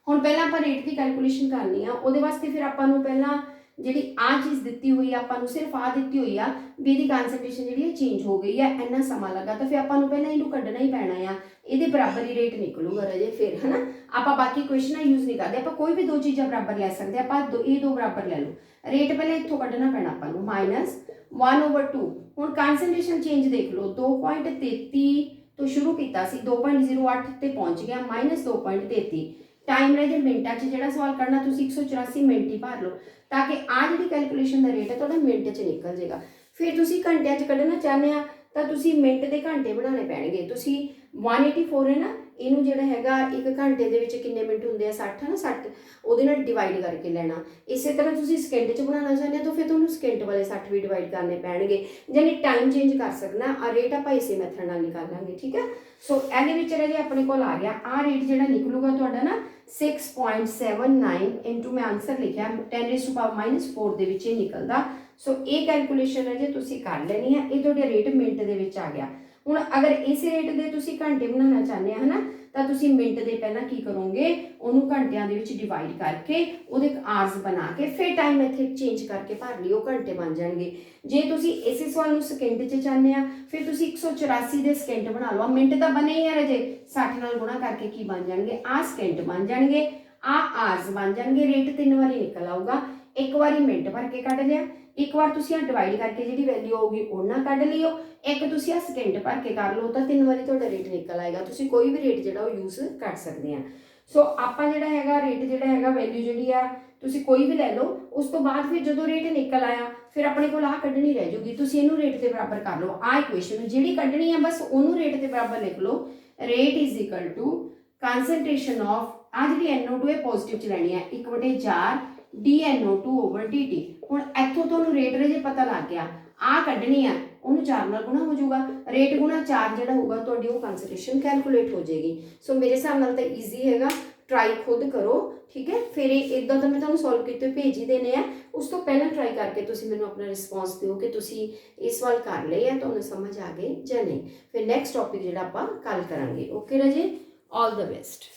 ਹੁਣ ਪਹਿਲਾਂ ਆਪਾਂ ਰੇਟ ਦੀ ਕੈਲਕੂਲੇਸ਼ਨ ਕਰਨੀ ਆ। ਉਹਦੇ ਵਾਸਤੇ ਫਿਰ ਆਪਾਂ ਨੂੰ ਪਹਿਲਾਂ ਜਿਹੜੀ ਆਹ ਚੀਜ਼ ਦਿੱਤੀ ਹੋਈ ਆ, ਆਪਾਂ ਨੂੰ ਸਿਰਫ ਆਹ ਦਿੱਤੀ ਹੋਈ ਆ ਵੀ ਇਹਦੀ ਕਨਸੈਂਟ੍ਰੇਸ਼ਨ ਜਿਹੜੀ ਹੈ ਚੇਂਜ ਹੋ ਗਈ ਹੈ, ਇੰਨਾ ਸਮਾਂ ਲੱਗਾ, ਤਾਂ ਫਿਰ ਆਪਾਂ ਨੂੰ ਪਹਿਲਾਂ ਇਹਨੂੰ ਕੱਢਣਾ ਹੀ ਪੈਣਾ ਆ। ਇਹਦੇ ਬਰਾਬਰ ਹੀ ਰੇਟ ਨਿਕਲੂਗਾ ਰਾਜੇ ਫਿਰ, ਹੈ ਨਾ। ਆਪਾਂ ਬਾਕੀ ਕੁਐਸਚਨਾਂ ਯੂਜ਼ ਨਹੀਂ ਕਰਦੇ, ਆਪਾਂ ਕੋਈ ਵੀ ਦੋ ਚੀਜ਼ਾਂ ਬਰਾਬਰ ਲੈ ਸਕਦੇ ਆਪਾਂ। ਇਹ ਦੋ ਬਰਾਬਰ ਲੈ ਲਓ। ਰੇਟ ਪਹਿਲਾਂ ਇੱਥੋਂ ਕੱਢਣਾ ਪੈਣਾ ਆਪਾਂ ਨੂੰ -1/2। ਹੁਣ ਕਨਸੈਂਟ੍ਰੇਸ਼ਨ ਚੇਂਜ ਦੇਖ ਲਓ, 2.33 ਤੋਂ ਸ਼ੁਰੂ ਕੀਤਾ ਸੀ, 2.08 ਤੇ ਪਹੁੰਚ ਗਿਆ -2.33। ਟਾਈਮ ਰਹਿ ਜੇ ਮਿੰਟਾਂ 'ਚ ਜਿਹੜਾ ਸਵਾਲ ਕਰਨਾ ਤੁਸੀਂ 184 ਮਿੰਟ ਹੀ ਭਰ ਲਓ ਤਾਂ ਕਿ ਆਹ ਜਿਹੜੀ ਕੈਲਕੂਲੇਸ਼ਨ ਦਾ ਰੇਟ ਹੈ ਤੁਹਾਡਾ ਮਿੰਟ 'ਚ ਨਿਕਲ ਜਾਏਗਾ। ਫਿਰ ਤੁਸੀਂ ਘੰਟਿਆਂ 'ਚ ਕੱਢਣਾ ਚਾਹੁੰਦੇ ਆ ਤਾਂ ਤੁਸੀਂ ਮਿੰਟ ਦੇ ਘੰਟੇ ਬਣਾਉਣੇ ਪੈਣਗੇ। ਤੁਸੀਂ 184 ਹੈ ਨਾ, ਇਹਨੂੰ ਜਿਹੜਾ ਹੈਗਾ 1 ਘੰਟੇ ਦੇ ਵਿੱਚ ਕਿੰਨੇ ਮਿੰਟ ਹੁੰਦੇ ਆ 60 ਹੈ ਨਾ 60 ਉਹਦੇ ਨਾਲ ਡਿਵਾਈਡ ਕਰਕੇ ਲੈਣਾ। ਇਸੇ ਤਰ੍ਹਾਂ ਤੁਸੀਂ ਸਕਿੰਟ 'ਚ ਬਣਾਉਣਾ ਚਾਹੁੰਦੇ ਹੋ ਤਾਂ ਫਿਰ ਤੁਹਾਨੂੰ ਸਕਿੰਟ ਵਾਲੇ 60 ਵੀ ਡਿਵਾਈਡ ਕਰਨੇ ਪੈਣਗੇ, ਯਾਨੀ ਟਾਈਮ ਚੇਂਜ ਕਰ ਸਕਣਾ। ਆ ਰੇਟ ਆਪਾਂ ਇਸੇ ਮੈਥਡ ਨਾਲ ਨਿਕਾਲਾਂਗੇ, ਠੀਕ ਹੈ। ਸੋ ਇਹਦੇ ਵਿੱਚ ਰਾਜੇ ਆਪਣੇ ਕੋਲ ਆ ਗਿਆ ਆ ਰੇਟ ਜਿਹੜਾ ਨਿਕਲੂਗਾ ਤੁਹਾਡਾ ਨਾ 6.79 ਇੰਟੂ ਮੈਂ ਆਨਸਰ ਲਿਖਿਆ 10⁻⁻4 ਦੇ ਵਿੱਚ ਇਹ ਨਿਕਲਦਾ। ਸੋ ਇਹ ਕੈਲਕੂਲੇਸ਼ਨ ਹੈ ਜੇ ਤੁਸੀਂ ਕਰ ਲੈਣੀ ਹੈ, ਇਹ ਤੁਹਾਡੇ ਰੇਟ ਮਿੰਟ ਦੇ ਵਿੱਚ ਆ ਗਿਆ। ਹੁਣ ਅਗਰ ਇਸ ਰੇਟ ਦੇ ਤੁਸੀਂ ਘੰਟੇ ਬਣਾਉਣਾ ਚਾਹੁੰਦੇ ਆ ਹਨਾ, ਤਾਂ ਤੁਸੀਂ ਮਿੰਟ ਦੇ ਪਹਿਲਾਂ ਕੀ ਕਰੋਗੇ, ਉਹਨੂੰ ਘੰਟਿਆਂ ਦੇ ਵਿੱਚ ਡਿਵਾਈਡ ਕਰਕੇ ਉਹਦੇ ਆਰਸ ਬਣਾ ਕੇ ਫਿਰ ਟਾਈਮ ਇੱਥੇ ਚੇਂਜ ਕਰਕੇ ਭਰ ਲਿਓ, ਘੰਟੇ ਬਣ ਜਾਣਗੇ। ਜੇ ਤੁਸੀਂ ਇਸੇ ਸਵਾਲ ਨੂੰ ਸਕਿੰਟ 'ਚ ਚਾਹੁੰਦੇ ਆ ਫਿਰ ਤੁਸੀਂ 184 ਦੇ ਸਕਿੰਟ ਬਣਾ ਲਓ। ਮਿੰਟ ਤਾਂ ਬਣੇ ਹੀ ਆ ਰਾਜੇ, 60 ਨਾਲ ਗੁਣਾ ਕਰਕੇ ਕੀ ਬਣ ਜਾਣਗੇ, ਆ ਸਕਿੰਟ ਬਣ ਜਾਣਗੇ, ਆ ਆਰਸ ਬਣ ਜਾਣਗੇ। ਰੇਟ 3 ਵਾਰੀ ਨਿਕਲ ਆਊਗਾ, ਇੱਕ ਵਾਰੀ ਮਿੰਟ ਭਰ ਕੇ ਕੱਢ ਲਿਆ, ਇੱਕ ਵਾਰ ਤੁਸੀਂ ਆ ਡਿਵਾਈਡ ਕਰਕੇ ਜਿਹੜੀ ਵੈਲਿਊ ਆਊਗੀ ਉਹਨਾਂ ਕੱਢ ਲਿਓ, ਇੱਕ ਤੁਸੀਂ ਆ ਸਕਿੰਟ ਭਰ ਕੇ ਕਰ ਲਓ, ਤਾਂ 3 ਵਾਰੀ ਤੁਹਾਡਾ ਰੇਟ ਨਿਕਲ ਆਏਗਾ। ਤੁਸੀਂ ਕੋਈ ਵੀ ਰੇਟ ਜਿਹੜਾ ਉਹ ਯੂਜ਼ ਕਰ ਸਕਦੇ ਆ। ਸੋ ਆਪਾਂ ਜਿਹੜਾ ਹੈਗਾ ਰੇਟ ਜਿਹੜਾ ਹੈਗਾ ਵੈਲਿਊ ਜਿਹੜੀ ਆ ਤੁਸੀਂ ਕੋਈ ਵੀ ਲੈ ਲਓ, ਉਸ ਤੋਂ ਬਾਅਦ ਫਿਰ ਜਦੋਂ ਰੇਟ ਨਿਕਲ ਆਇਆ ਫਿਰ ਆਪਣੇ ਕੋਲ ਆਹ ਕੱਢਣੀ ਰਹਿ ਜੂਗੀ, ਤੁਸੀਂ ਇਹਨੂੰ ਰੇਟ ਦੇ ਬਰਾਬਰ ਕਰ ਲਓ। ਆਹ ਇਕੁਏਸ਼ਨ ਜਿਹੜੀ ਕੱਢਣੀ ਆ ਬਸ ਉਹਨੂੰ ਰੇਟ ਦੇ ਬਰਾਬਰ ਲਿਖ ਲਓ। Rate is equal to concentration of ਆ ਜਿਹੜੀ NO2 ਇਹ ਪੋਜ਼ਿਟਿਵ 'ਚ ਲੈਣੀ ਹੈ 1/4 DNO2 ਓਵਰ dt। ਹੁਣ ਇੱਥੋਂ ਤੁਹਾਨੂੰ ਰੇਟ ਜੇ ਪਤਾ ਲੱਗ ਗਿਆ, ਆਹ ਕੱਢਣੀ ਆ ਉਹਨੂੰ 4 ਨਾਲ ਗੁਣਾ ਹੋ ਜਾਊਗਾ, ਰੇਟ ਗੁਣਾ 4 ਜਿਹੜਾ ਹੋਊਗਾ ਤੁਹਾਡੀ ਉਹ ਕੰਸਨਟ੍ਰੇਸ਼ਨ ਕੈਲਕੂਲੇਟ ਹੋ ਜਾਏਗੀ। ਸੋ ਮੇਰੇ ਹਿਸਾਬ ਨਾਲ ਤਾਂ ਈਜ਼ੀ ਹੈਗਾ, ਟਰਾਈ ਖੁਦ ਕਰੋ, ਠੀਕ ਹੈ। ਫਿਰ ਇਦਾਂ ਤਾਂ ਮੈਂ ਤੁਹਾਨੂੰ ਸੋਲਵ ਕੀਤੇ ਭੇਜ ਹੀ ਦੇਣੇ ਆ, ਉਸ ਤੋਂ ਪਹਿਲਾਂ ਟਰਾਈ ਕਰਕੇ ਤੁਸੀਂ ਮੈਨੂੰ ਆਪਣਾ ਰਿਸਪੌਂਸ ਦਿਓ ਕਿ ਤੁਸੀਂ ਇਹ ਸਵਾਲ ਕਰ ਲਏ ਆ, ਤੁਹਾਨੂੰ ਸਮਝ ਆ ਗਏ ਜਾਂ ਨਹੀਂ। ਫਿਰ ਨੈਕਸਟ ਟੌਪਿਕ ਜਿਹੜਾ ਆਪਾਂ ਕੱਲ ਕਰਾਂਗੇ। ਓਕੇ ਰਾਜੇ, ਆਲ ਦ ਬੈਸਟ।